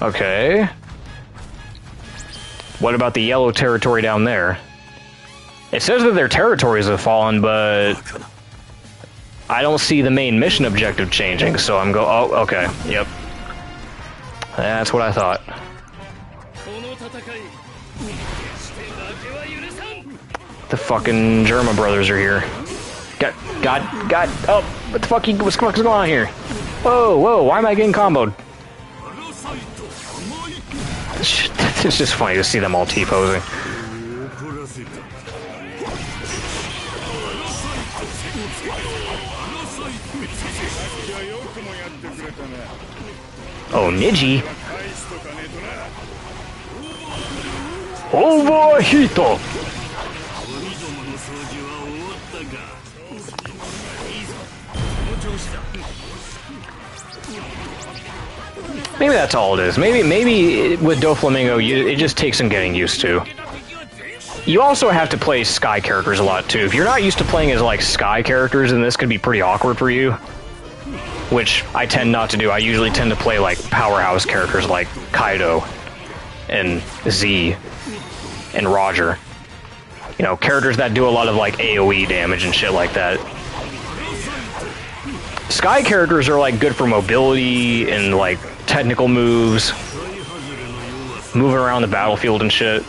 Okay. What about the yellow territory down there? It says that their territories have fallen, but I don't see the main mission objective changing, so I'm oh, okay, yep. That's what I thought. The fucking Germa brothers are here. God, oh, what the fuck is going on here? Whoa, why am I getting comboed? It's just funny to see them all T-posing. Oh, Niji. Overheat! Maybe that's all it is. Maybe with Doflamingo, it just takes some getting used to. You also have to play Sky characters a lot, too. If you're not used to playing as, like, Sky characters, then this could be pretty awkward for you. Which I tend not to do. I usually tend to play, like, powerhouse characters like Kaido and Z and Roger. You know, characters that do a lot of, like, AoE damage and shit like that. Sky characters are, like, good for mobility and, like, technical moves. moving around the battlefield and shit.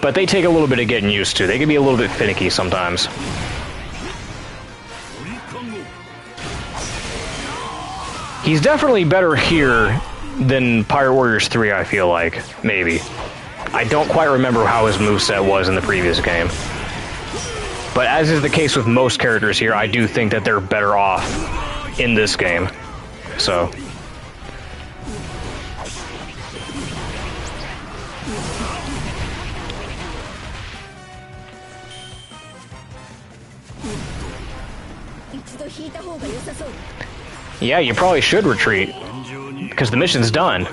But they take a little bit of getting used to. They can be a little bit finicky sometimes. He's definitely better here than Pirate Warriors 3, I feel like. Maybe. I don't quite remember how his moveset was in the previous game. But as is the case with most characters here, I do think that they're better off in this game. So... yeah, you probably should retreat, because the mission's done.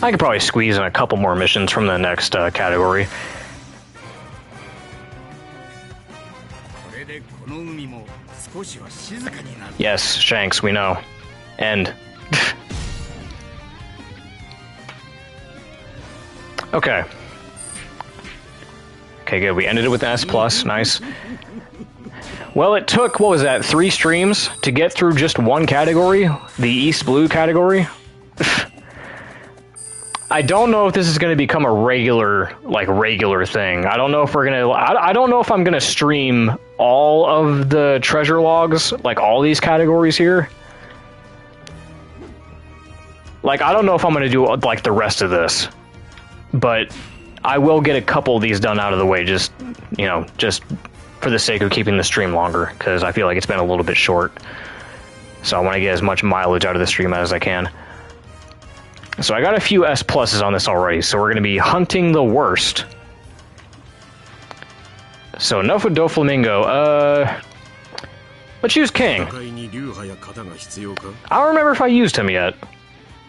I could probably squeeze in a couple more missions from the next category. Yes, Shanks, we know. End. Okay. Okay, good. We ended it with an S+. Nice. Well, it took, what was that, 3 streams to get through just one category? The East Blue category? I don't know if this is going to become a regular thing. I don't know if we're going to... I don't know if I'm going to stream all of the treasure logs, like all these categories here. Like, I don't know if I'm going to do, like, the rest of this. But I will get a couple of these done out of the way, just, you know, just... for the sake of keeping the stream longer, because I feel like it's been a little bit short. So I want to get as much mileage out of the stream as I can. So I got a few S pluses on this already, so we're going to be hunting the worst. So enough with Doflamingo. Let's use King. I don't remember if I used him yet.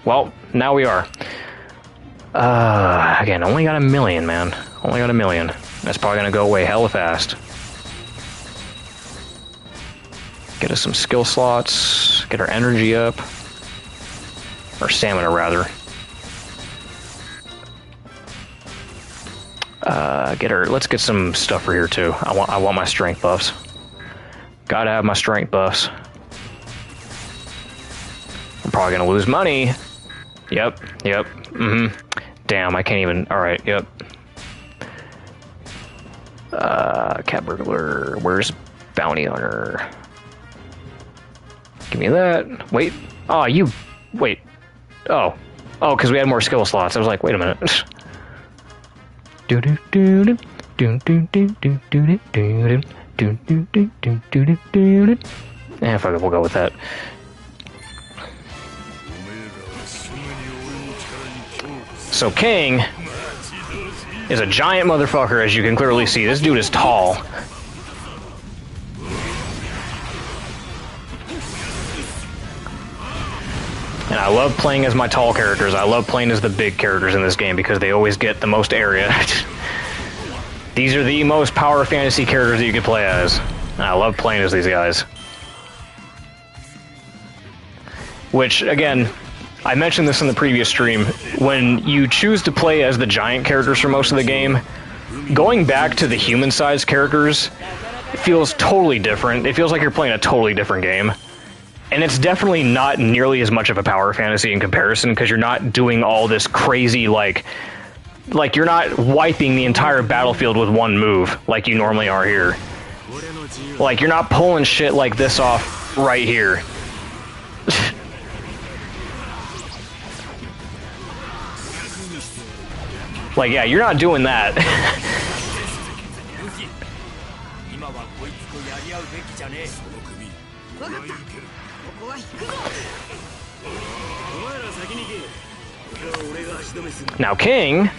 Well, now we are. Again, only got 1 million, man. Only got 1 million. That's probably going to go away hella fast. Get us some skill slots, get our energy up, or stamina rather. Let's get some stuff for here too. I want my strength buffs. Gotta have my strength buffs. I'm probably gonna lose money. Yep. Damn, I can't even, alright, yep. Cat burglar, where's bounty hunter? Give me that. Wait. Oh, you... Wait. Oh. Oh, because we had more skill slots. I was like, wait a minute. Eh, fuck it, we'll go with that. So King is a giant motherfucker, as you can clearly see. This dude is tall. And I love playing as my tall characters. I love playing as the big characters in this game because they always get the most area. These are the most power fantasy characters that you can play as. And I love playing as these guys. Which, again, I mentioned this in the previous stream. When you choose to play as the giant characters for most of the game, going back to the human-sized characters feels totally different. It feels like you're playing a totally different game. And it's definitely not nearly as much of a power fantasy in comparison, because you're not doing all this crazy, like you're not wiping the entire battlefield with one move, like you normally are here. Like, you're not pulling shit like this off right here. Like, yeah, you're not doing that. Now King,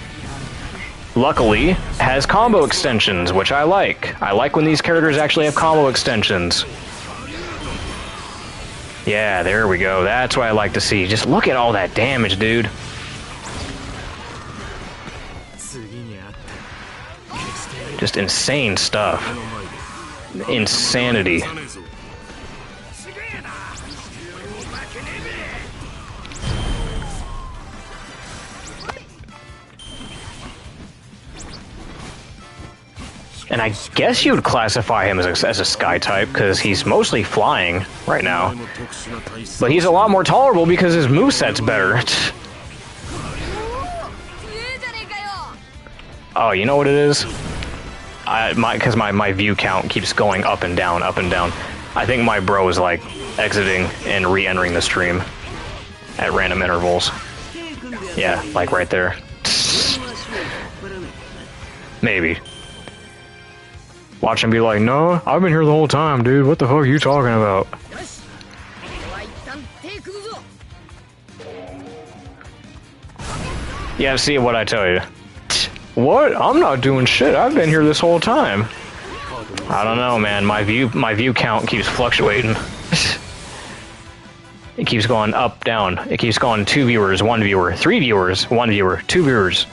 luckily, has combo extensions, which I like. I like when these characters actually have combo extensions. Yeah, there we go. That's what I like to see. Just look at all that damage, dude. Just insane stuff. Insanity. And I guess you would classify him as a sky type, because he's mostly flying right now. But he's a lot more tolerable because his moveset's better. Oh, you know what it is? Because my view count keeps going up and down, up and down. I think my bro is like exiting and re-entering the stream at random intervals. Yeah, like right there. Maybe. Watch him be like, no, I've been here the whole time, dude. What the fuck are you talking about? Yeah, see what I tell you. What? I'm not doing shit. I've been here this whole time. I don't know, man. My view count keeps fluctuating. It keeps going up, down. It keeps going 2 viewers, 1 viewer, 3 viewers, 1 viewer, 2 viewers,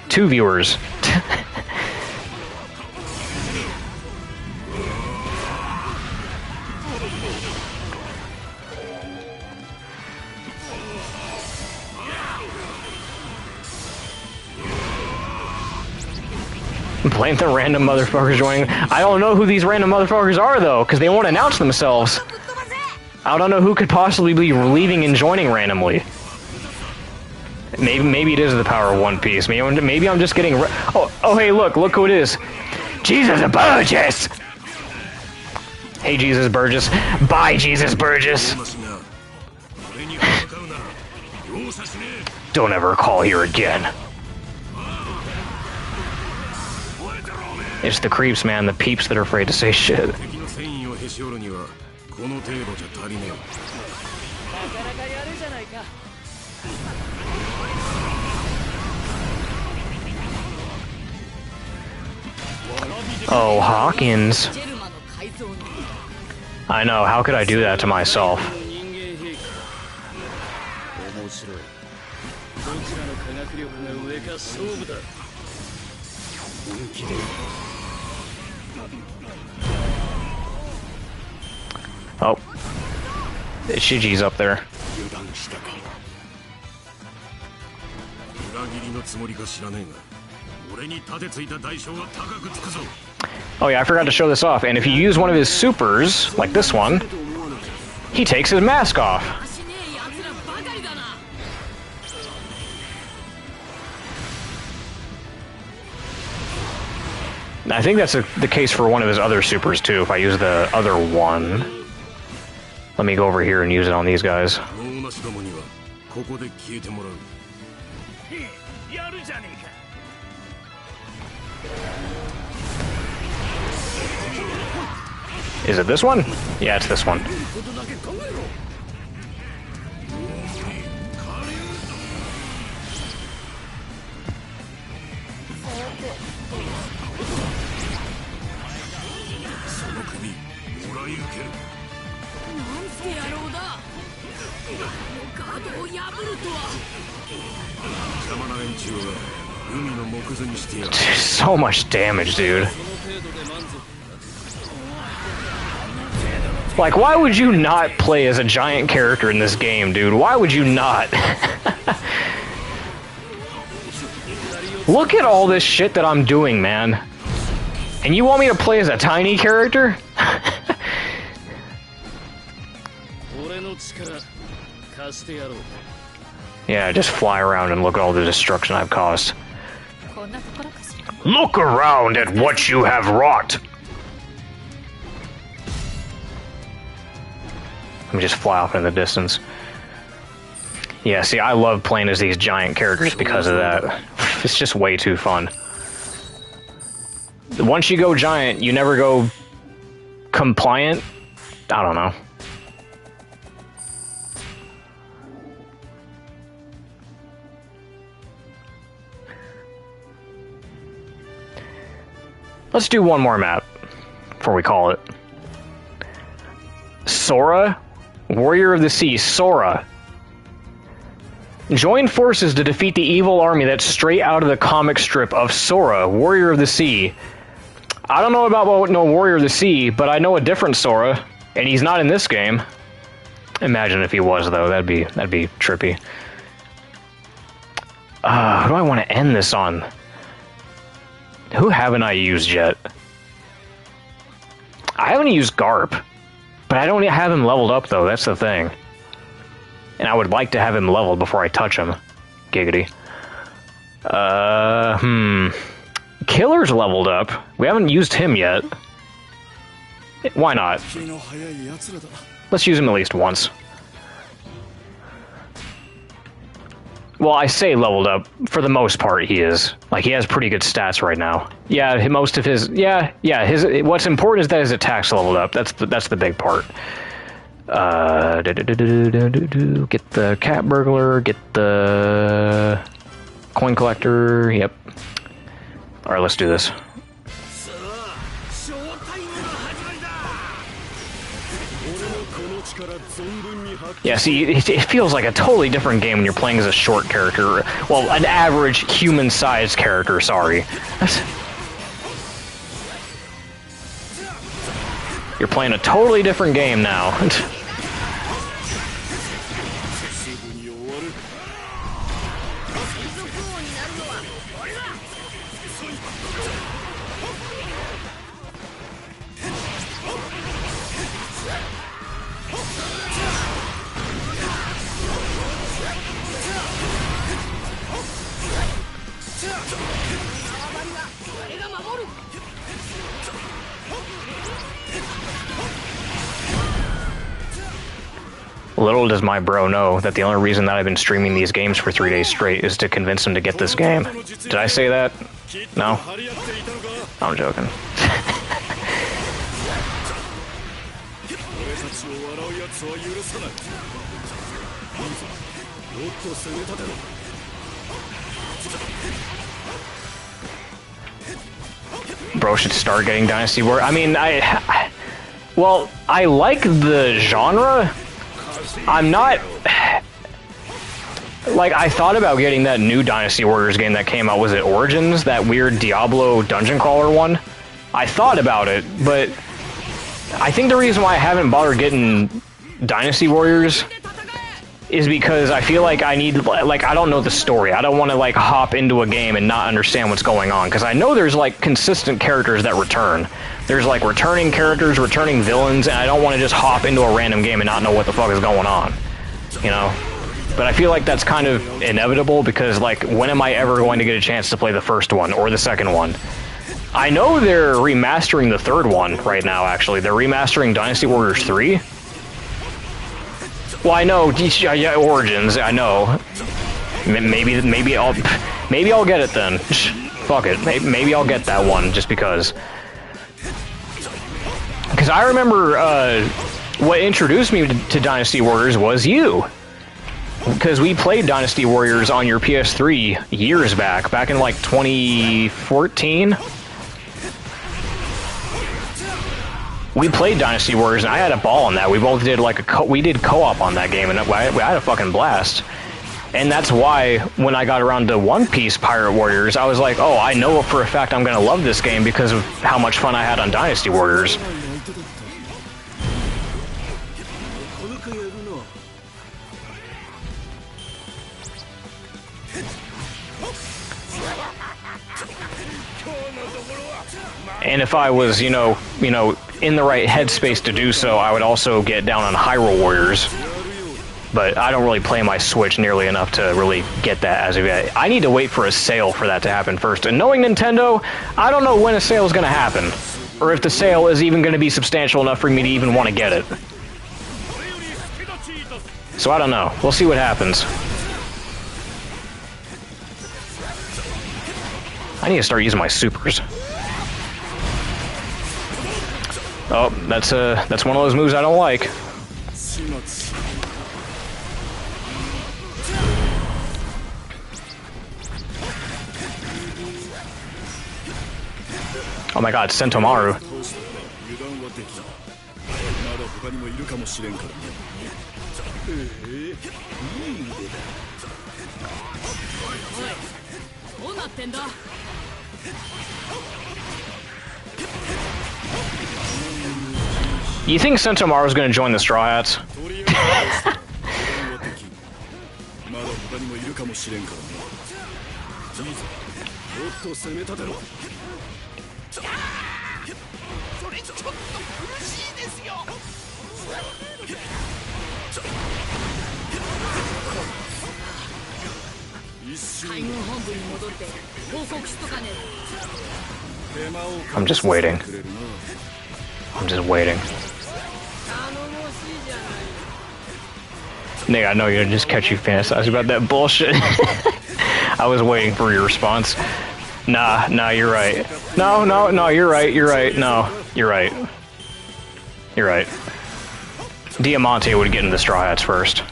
2 viewers. Blame the random motherfuckers joining. I don't know who these random motherfuckers are, though, because they won't announce themselves. I don't know who could possibly be leaving and joining randomly. Maybe it is the power of One Piece. Maybe I'm just getting... Oh, hey, look who it is. Jesus Burgess! Hey, Jesus Burgess. Bye, Jesus Burgess. Don't ever call here again. It's the creeps, man, the peeps that are afraid to say shit. Oh, Hawkins. I know, how could I do that to myself? Oh. Shiji's up there. Oh yeah, I forgot to show this off. And if you use one of his supers, like this one, he takes his mask off. I think that's the case for one of his other supers too, if I use the other one. Let me go over here and use it on these guys. Is it this one? Yeah, it's this one. So much damage, dude. Like, why would you not play as a giant character in this game, dude? Why would you not? Look at all this shit that I'm doing, man. And you want me to play as a tiny character? Yeah, just fly around and look at all the destruction I've caused. Look around at what you have wrought! Let me just fly off in the distance. Yeah, see, I love playing as these giant characters because of that. It's just way too fun. Once you go giant, you never go compliant. I don't know. Let's do one more map before we call it. Sora, Warrior of the Sea, Sora. Join forces to defeat the evil army that's straight out of the comic strip of Sora, Warrior of the Sea. I don't know about no Warrior of the Sea, but I know a different Sora, and he's not in this game. Imagine if he was, though. That'd be trippy. Who do I want to end this on? Who haven't I used yet? haven't used Garp, but I don't have him leveled up though. That's the thing. And I would like to have him leveled before I touch him. Giggity. Killer's leveled up. We haven't used him yet. Why not? Let's use him at least once. Well, I say leveled up. For the most part, he is. Like, he has pretty good stats right now. Yeah, most of his... Yeah, his... What's important is that his attack's leveled up. That's the big part. Get the cat burglar, get the coin collector, yep. Alright, let's do this. Yeah, see, it feels like a totally different game when you're playing as a short character. Well, an average human-sized character, sorry. You're playing a totally different game now. Little does my bro know that the only reason that I've been streaming these games for 3 days straight is to convince him to get this game. Did I say that? No? I'm joking. Bro should start getting Dynasty Warriors. I mean, well, I like the genre. I'm not... Like, I thought about getting that new Dynasty Warriors game that came out. Was it Origins? That weird Diablo dungeon crawler one? I thought about it, but I think the reason why I haven't bothered getting Dynasty Warriors is because I feel like I need... Like, I don't know the story. I don't want to, like, hop into a game and not understand what's going on. Because I know there's, like, consistent characters that return. There's, like, returning characters, returning villains, and I don't want to just hop into a random game and not know what the fuck is going on. You know? But I feel like that's kind of inevitable because, like, when am I ever going to get a chance to play the first one or the second one? I know they're remastering the third one right now, actually. They're remastering Dynasty Warriors 3. Well, I know, yeah, Origins, I know. Maybe I'll get it then. Fuck it, maybe I'll get that one just because. Because I remember what introduced me to Dynasty Warriors was you. Because we played Dynasty Warriors on your PS3 years back in like 2014. We played Dynasty Warriors, and I had a ball on that. We both did like we did co-op on that game, and I had a fucking blast. And that's why when I got around to One Piece Pirate Warriors, I was like, oh, I know for a fact I'm gonna love this game because of how much fun I had on Dynasty Warriors. And if I was, you know, in the right headspace to do so, I would also get down on Hyrule Warriors. But I don't really play my Switch nearly enough to really get that as of yet. I need to wait for a sale for that to happen first. And knowing Nintendo, I don't know when a sale is going to happen. Or if the sale is even going to be substantial enough for me to even want to get it. So I don't know. We'll see what happens. I need to start using my supers. Oh, that's one of those moves I don't like. Oh my god, Sentomaru. You think Sentomaru's gonna join the Straw Hats? I'm just waiting. I'm just waiting. Nigga, I know you're just catch you fantasizing about that bullshit. I was waiting for your response. Nah, you're right. No, you're right, no, you're right. You're right. Diamante would get into the Straw Hats first.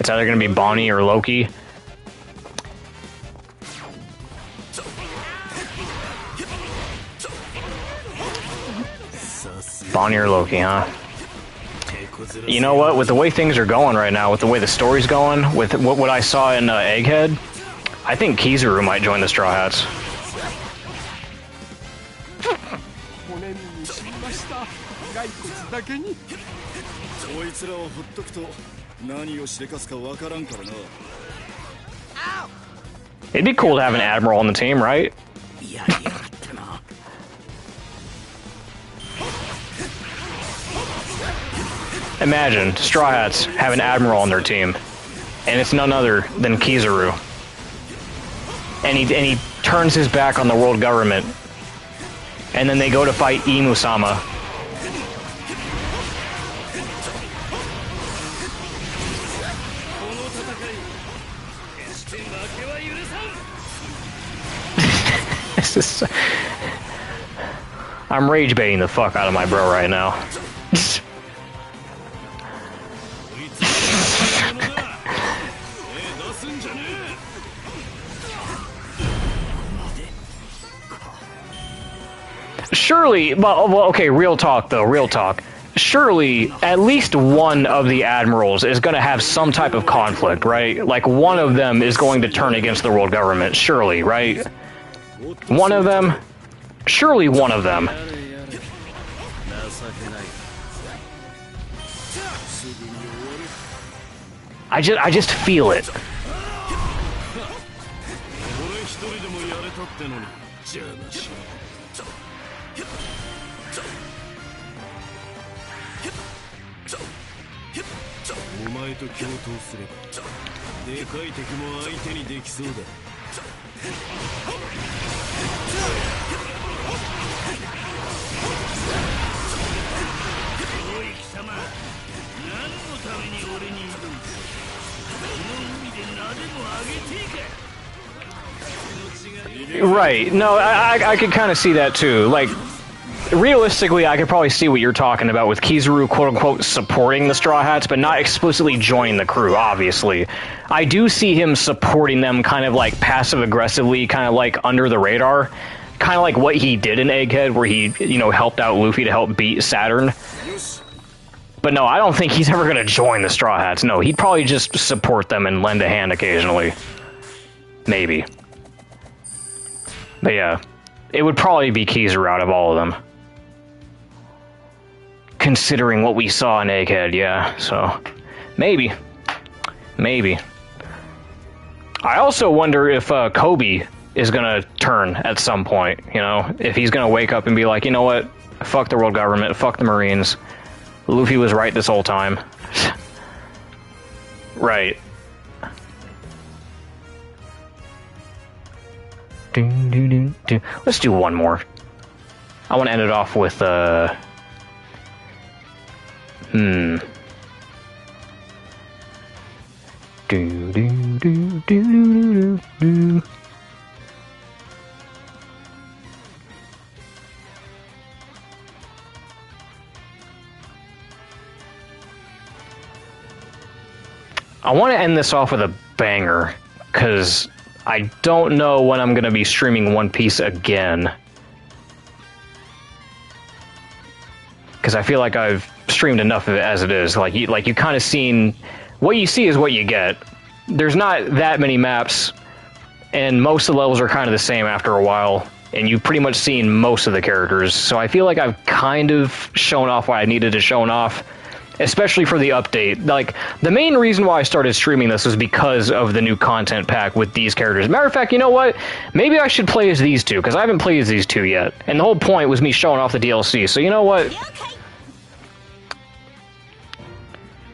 It's either gonna be Bonnie or Loki. Bonnie or Loki, huh? You know what? With the way things are going right now, with the way the story's going, with what I saw in Egghead, I think Kizaru might join the Straw Hats. It'd be cool to have an admiral on the team, right? Imagine Straw Hats have an admiral on their team, and it's none other than Kizaru. And he turns his back on the world government, and then they go to fight Imu-sama. I'm rage baiting the fuck out of my bro right now. Surely, well, okay, real talk though, real talk. Surely, at least one of the admirals is going to have some type of conflict, right? Like, one of them is going to turn against the world government, surely, right? One of them? Surely one of them. I just feel it. Right. No, I could kind of see that too. Like, realistically, I could probably see what you're talking about with Kizaru, quote-unquote, supporting the Straw Hats, but not explicitly joining the crew, obviously. I do see him supporting them kind of like passive-aggressively, kind of like under the radar. Kind of like what he did in Egghead, where he, you know, helped out Luffy to help beat Saturn. But no, I don't think he's ever going to join the Straw Hats. No, he'd probably just support them and lend a hand occasionally. Maybe. But yeah, it would probably be Kizaru out of all of them. Considering what we saw in Egghead, yeah, so maybe. Maybe. I also wonder if Kobe is gonna turn at some point, you know? If he's gonna wake up and be like, you know what? Fuck the world government, fuck the Marines. Luffy was right this whole time. Right. Let's do one more. I want to end it off with, I want to end this off with a banger, because I don't know when I'm going to be streaming One Piece again. because I feel like I've streamed enough of it as it is. Like you kind of seen what you see is what you get. There's not that many maps, and most of the levels are kind of the same after a while, and you've pretty much seen most of the characters. So I feel like I've kind of shown off what I needed to show off, especially for the update. Like, the main reason why I started streaming this was because of the new content pack with these characters. Matter of fact, you know what? Maybe I should play as these two, because I haven't played as these two yet. And the whole point was me showing off the DLC. So you know what?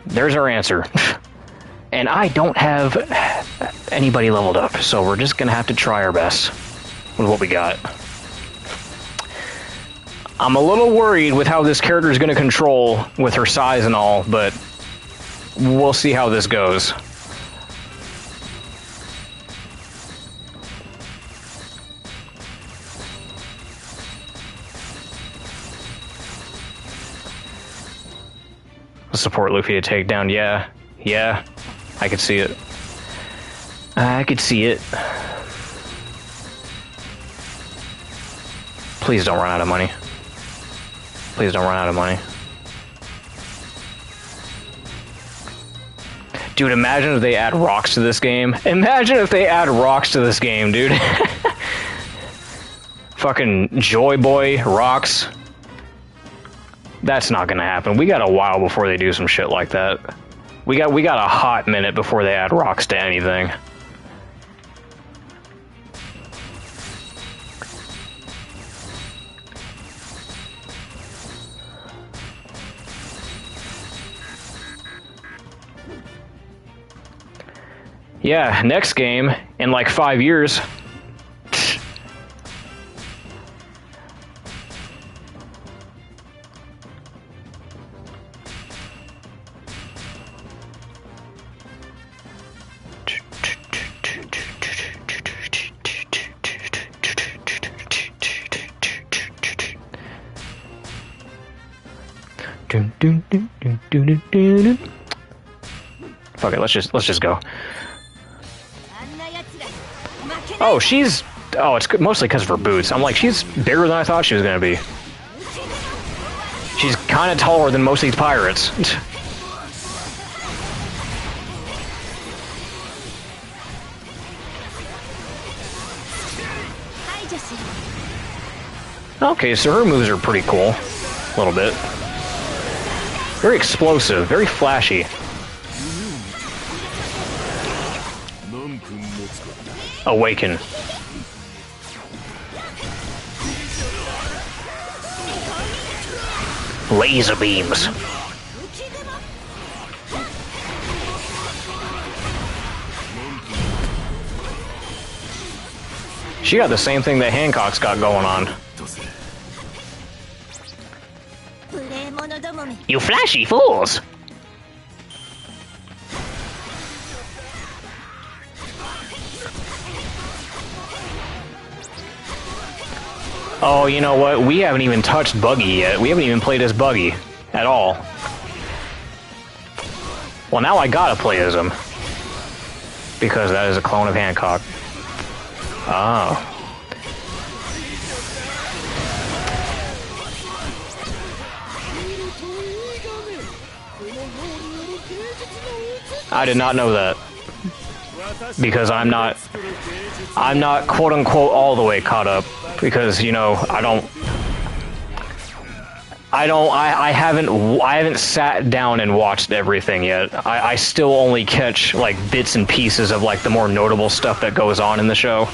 There's our answer. And I don't have anybody leveled up, so we're just gonna have to try our best with what we got. I'm a little worried with how this character is gonna control with her size and all, but we'll see how this goes. Support Luffy to take down, yeah, I could see it. I could see it. Please don't run out of money. Please don't run out of money. Dude, imagine if they add rocks to this game. Imagine if they add rocks to this game, dude. Fucking Joy Boy rocks. That's not gonna happen. We got a while before they do some shit like that. We got a hot minute before they add rocks to anything. Yeah, next game, in like 5 years. Fuck it, let's just go. Oh, she's... Oh, it's mostly because of her boots. I'm like, she's bigger than I thought she was gonna be. She's kind of taller than most of these pirates. Okay, so her moves are pretty cool. A little bit. Very explosive, very flashy. Awaken. Laser beams. She got the same thing that Hancock's got going on. You flashy fools! Oh, you know what? We haven't even touched Buggy yet. We haven't even played as Buggy at all. Well, now I gotta play as him. Because that is a clone of Hancock. Oh. I did not know that. Because I'm not quote unquote all the way caught up. Because, you know, I haven't sat down and watched everything yet. I still only catch like bits and pieces of like the more notable stuff that goes on in the show.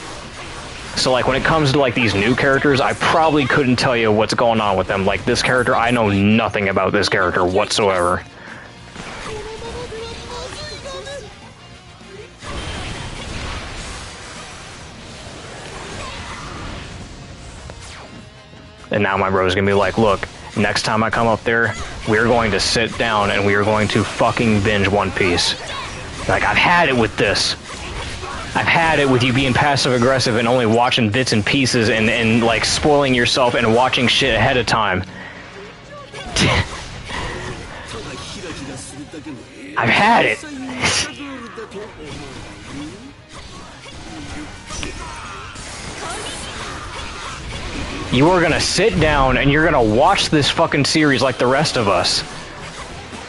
So like when it comes to like these new characters, I probably couldn't tell you what's going on with them. Like this character, I know nothing about this character whatsoever. And now my bro's gonna be like, look, next time I come up there, we're going to sit down and we are going to fucking binge One Piece. Like, I've had it with this. I've had it with you being passive-aggressive and only watching bits and pieces and like, spoiling yourself and watching shit ahead of time. I've had it. You are gonna sit down and you're gonna watch this fucking series like the rest of us,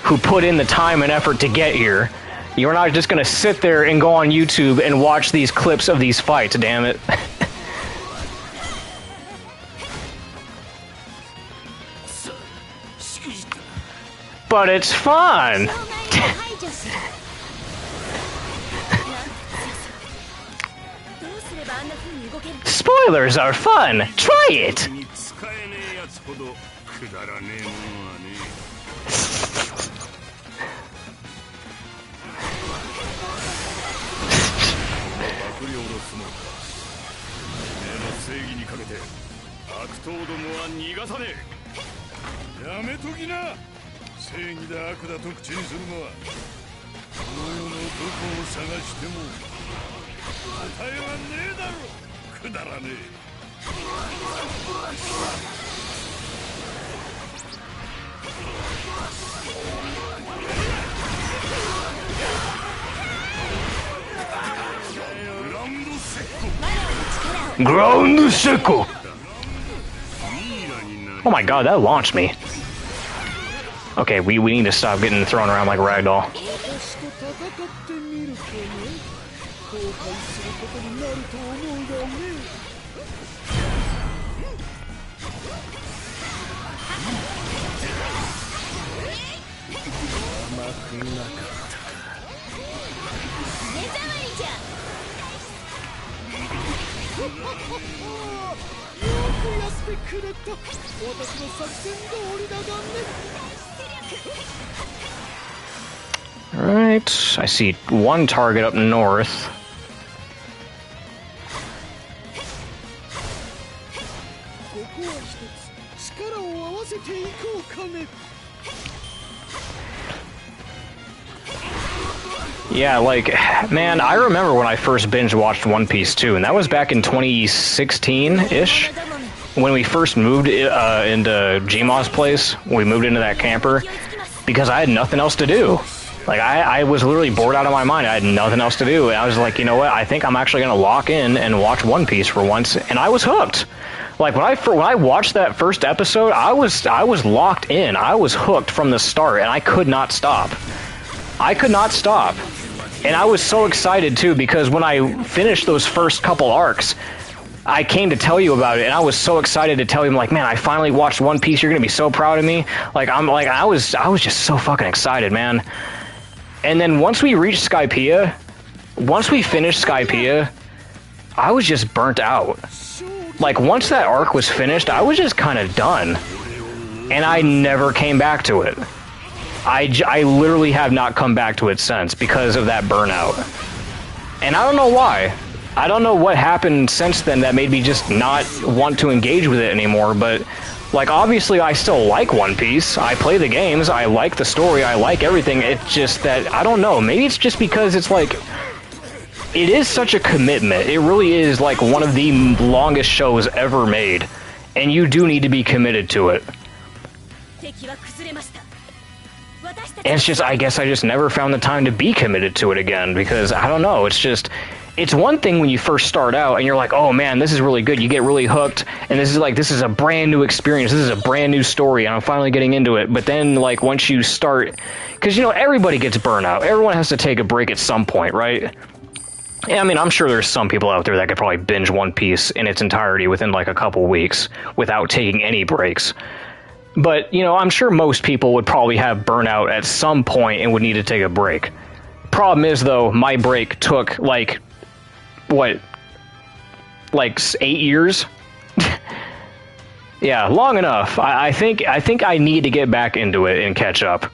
who put in the time and effort to get here. You're not just gonna sit there and go on YouTube and watch these clips of these fights, damn it. But it's fun! Spoilers are fun! Try it! Ground Seku! Oh my god, that launched me. Okay, we need to stop getting thrown around like a ragdoll. Alright, I see one target up north. Yeah, like, man, I remember when I first binge watched One Piece too, and that was back in 2016-ish, when we first moved into Gmaw's place. We moved into that camper because I had nothing else to do. Like, I was literally bored out of my mind. I had nothing else to do, and I was like, you know what? I think I'm actually gonna lock in and watch One Piece for once, and I was hooked. Like, when I watched that first episode, I was locked in. I was hooked from the start, and I could not stop. I could not stop. And I was so excited too, because when I finished those first couple arcs, I came to tell you about it, and I was so excited to tell you, like, man, I finally watched One Piece. You're gonna be so proud of me. Like, I was just so fucking excited, man. And then once we reached Skypiea, once we finished Skypiea, I was just burnt out. Like, once that arc was finished, I was just kind of done. And I never came back to it. I literally have not come back to it since because of that burnout. And I don't know why. I don't know what happened since then that made me just not want to engage with it anymore, but, like, obviously I still like One Piece. I play the games, I like the story, I like everything. It's just that, I don't know, maybe it's just because it's like, it is such a commitment. It really is like one of the longest shows ever made, and you do need to be committed to it. And it's just, I guess I just never found the time to be committed to it again, because, I don't know, it's just, it's one thing when you first start out and you're like, oh man, this is really good, you get really hooked, and this is a brand new experience, this is a brand new story, and I'm finally getting into it. But then, like, once you start, because, you know, everybody gets burnout, everyone has to take a break at some point, right? Yeah, I mean, I'm sure there's some people out there that could probably binge One Piece in its entirety within, like, a couple weeks without taking any breaks. But, you know, I'm sure most people would probably have burnout at some point and would need to take a break. Problem is, though, my break took, like, what, like 8 years? Yeah, long enough. I think I need to get back into it and catch up.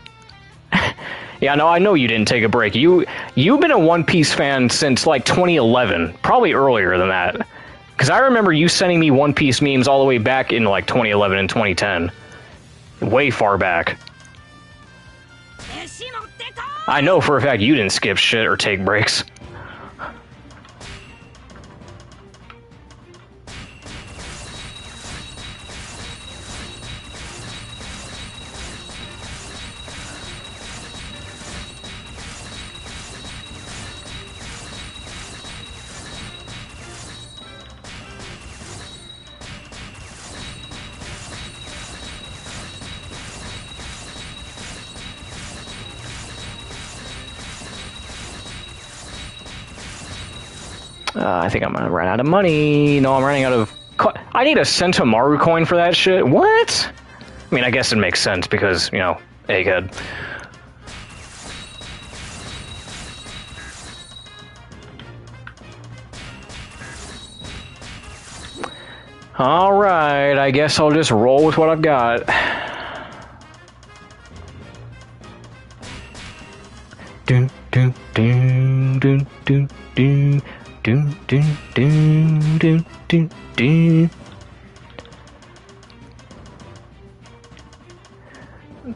Yeah, no, I know you didn't take a break. You've been a One Piece fan since, like, 2011. Probably earlier than that. Because I remember you sending me One Piece memes all the way back in, like, 2011 and 2010. Way far back. I know for a fact you didn't skip shit or take breaks. I think I'm gonna run out of money. No, I'm running out of... I need a Sentomaru coin for that shit? What? I mean, I guess it makes sense because, you know, egghead. Alright, I guess I'll just roll with what I've got. Dun, dun, dun, dun, dun, dun, dun, dun, dun, dun, dun, dun.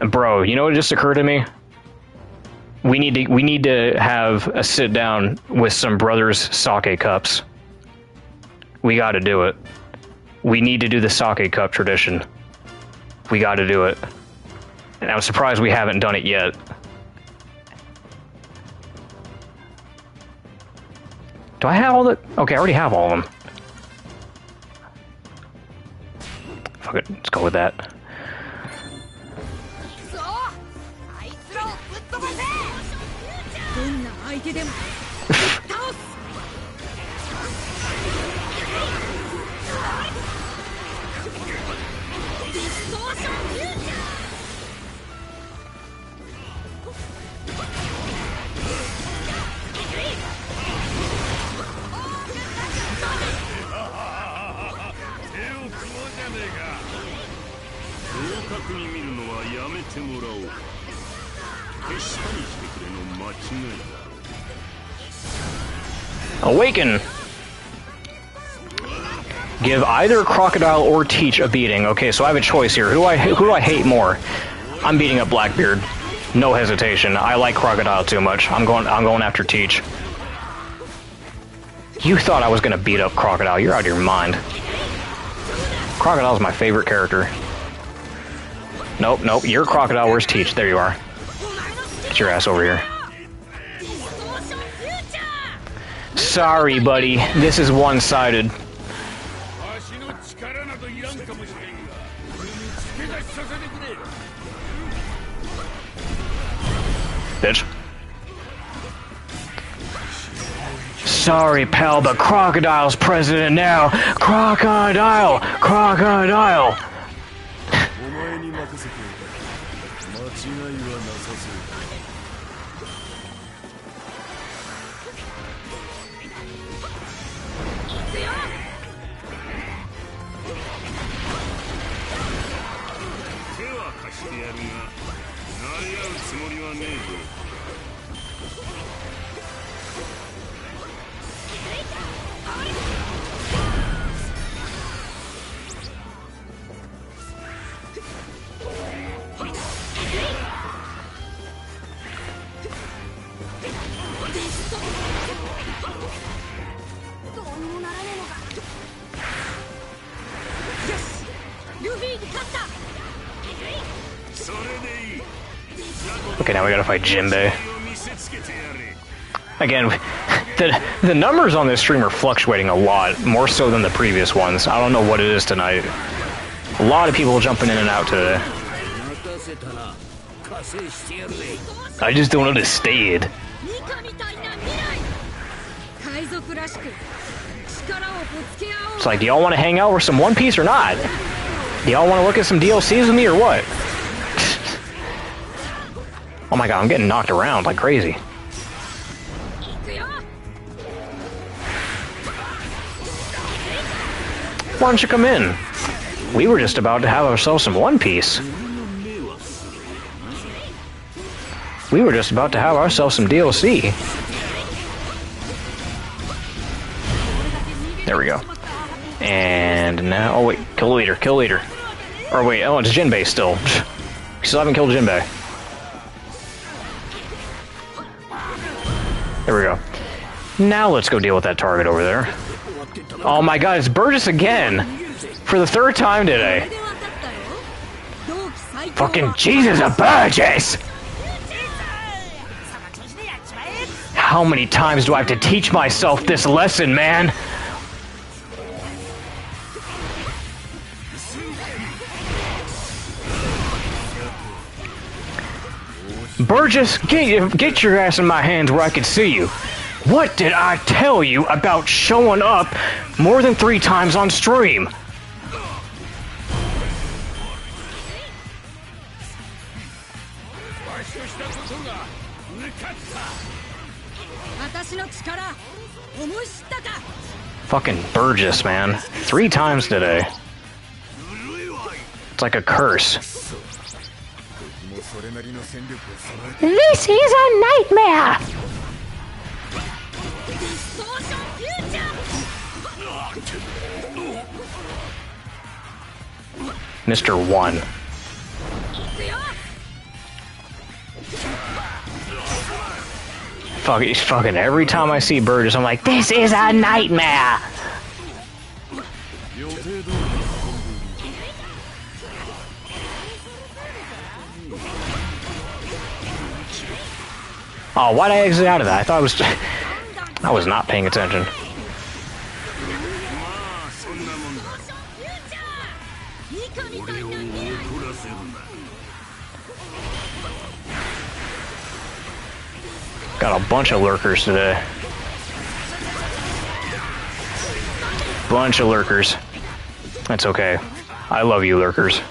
Bro, you know what just occurred to me? We need to have a sit down with some brothers sake cups. We got to do it. We need to do the sake cup tradition. We got to do it. And I'm surprised we haven't done it yet. Do I have all the... Okay, I already have all of them. Fuck it, let's go with that. Awaken! Give either Crocodile or Teach a beating. Okay, so I have a choice here. Who do I hate more? I'm beating up Blackbeard. No hesitation. I like Crocodile too much. I'm going after Teach. You thought I was gonna beat up Crocodile. You're out of your mind. Crocodile's my favorite character. Nope, nope. You're Crocodile. Where's Teach? There you are. Get your ass over here. Sorry, buddy. This is one-sided. Bitch. Sorry, pal, but Crocodile's president now. Crocodile! Crocodile! Okay, now we gotta fight Jinbei. Again, the numbers on this stream are fluctuating a lot, more so than the previous ones. I don't know what it is tonight. A lot of people jumping in and out today. I just don't understand. It's like, do y'all want to hang out with some One Piece or not? Do y'all want to look at some DLCs with me or what? Oh my god, I'm getting knocked around like crazy. Why don't you come in? We were just about to have ourselves some One Piece. We were just about to have ourselves some DLC. There we go. And now... Oh wait, kill leader, kill leader. Or wait, oh, it's Jinbei still. We still haven't killed Jinbei. There we go. Now let's go deal with that target over there. Oh my god, it's Burgess again! For the third time today. Fucking Jesus, a Burgess! How many times do I have to teach myself this lesson, man? Burgess, get your ass in my hands where I can see you. What did I tell you about showing up more than 3 times on stream? Fucking Burgess, man. 3 times today. It's like a curse. This is a nightmare! Mr. 1. Fucking every time I see Burgess, I'm like, this is a nightmare! Oh, why'd I exit out of that? I thought I was not paying attention. Got a bunch of lurkers today. Bunch of lurkers. That's okay. I love you, lurkers.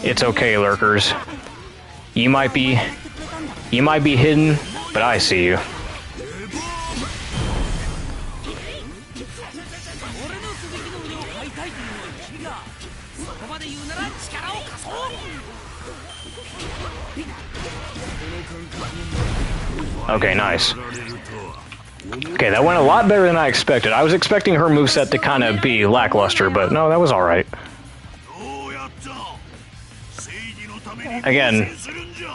It's okay, lurkers. You might be hidden, but I see you. Okay, nice. Okay, that went a lot better than I expected. I was expecting her moveset to kind of be lackluster, but no, that was alright. Again,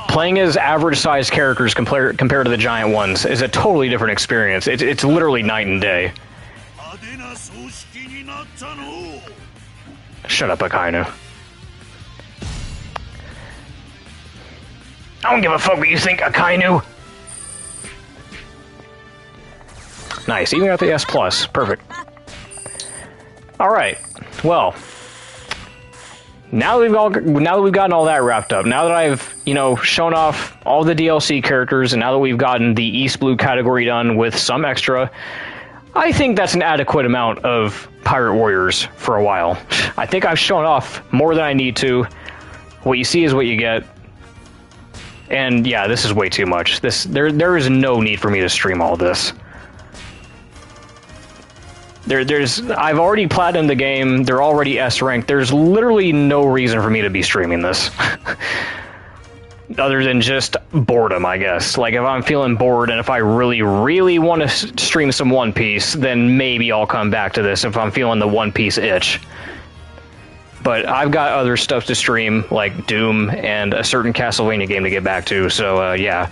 playing as average-sized characters compared to the giant ones is a totally different experience. It's literally night and day. Shut up, Akainu. I don't give a fuck what you think, Akainu! Nice, even got the S+. Perfect. Alright, well... Now that we've gotten all that wrapped up, now that I've, shown off all the DLC characters, and now that we've gotten the East Blue category done with some extra, I think that's an adequate amount of Pirate Warriors for a while. I think I've shown off more than I need to. What you see is what you get. And yeah, this is way too much. There is no need for me to stream all this. I've already platinumed the game, they're already S-ranked, there's literally no reason for me to be streaming this. Other than just boredom, I guess. Like, if I'm feeling bored and if I really, really want to stream some One Piece, then maybe I'll come back to this if I'm feeling the One Piece itch. But I've got other stuff to stream, like Doom and a certain Castlevania game to get back to, so yeah.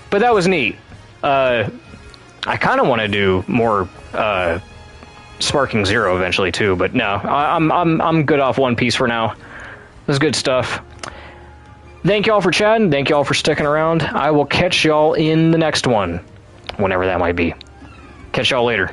But that was neat. I kind of want to do more, Sparking Zero eventually too, but no, I'm good off One Piece for now. This is good stuff. Thank y'all for chatting. Thank y'all for sticking around. I will catch y'all in the next one, whenever that might be. Catch y'all later.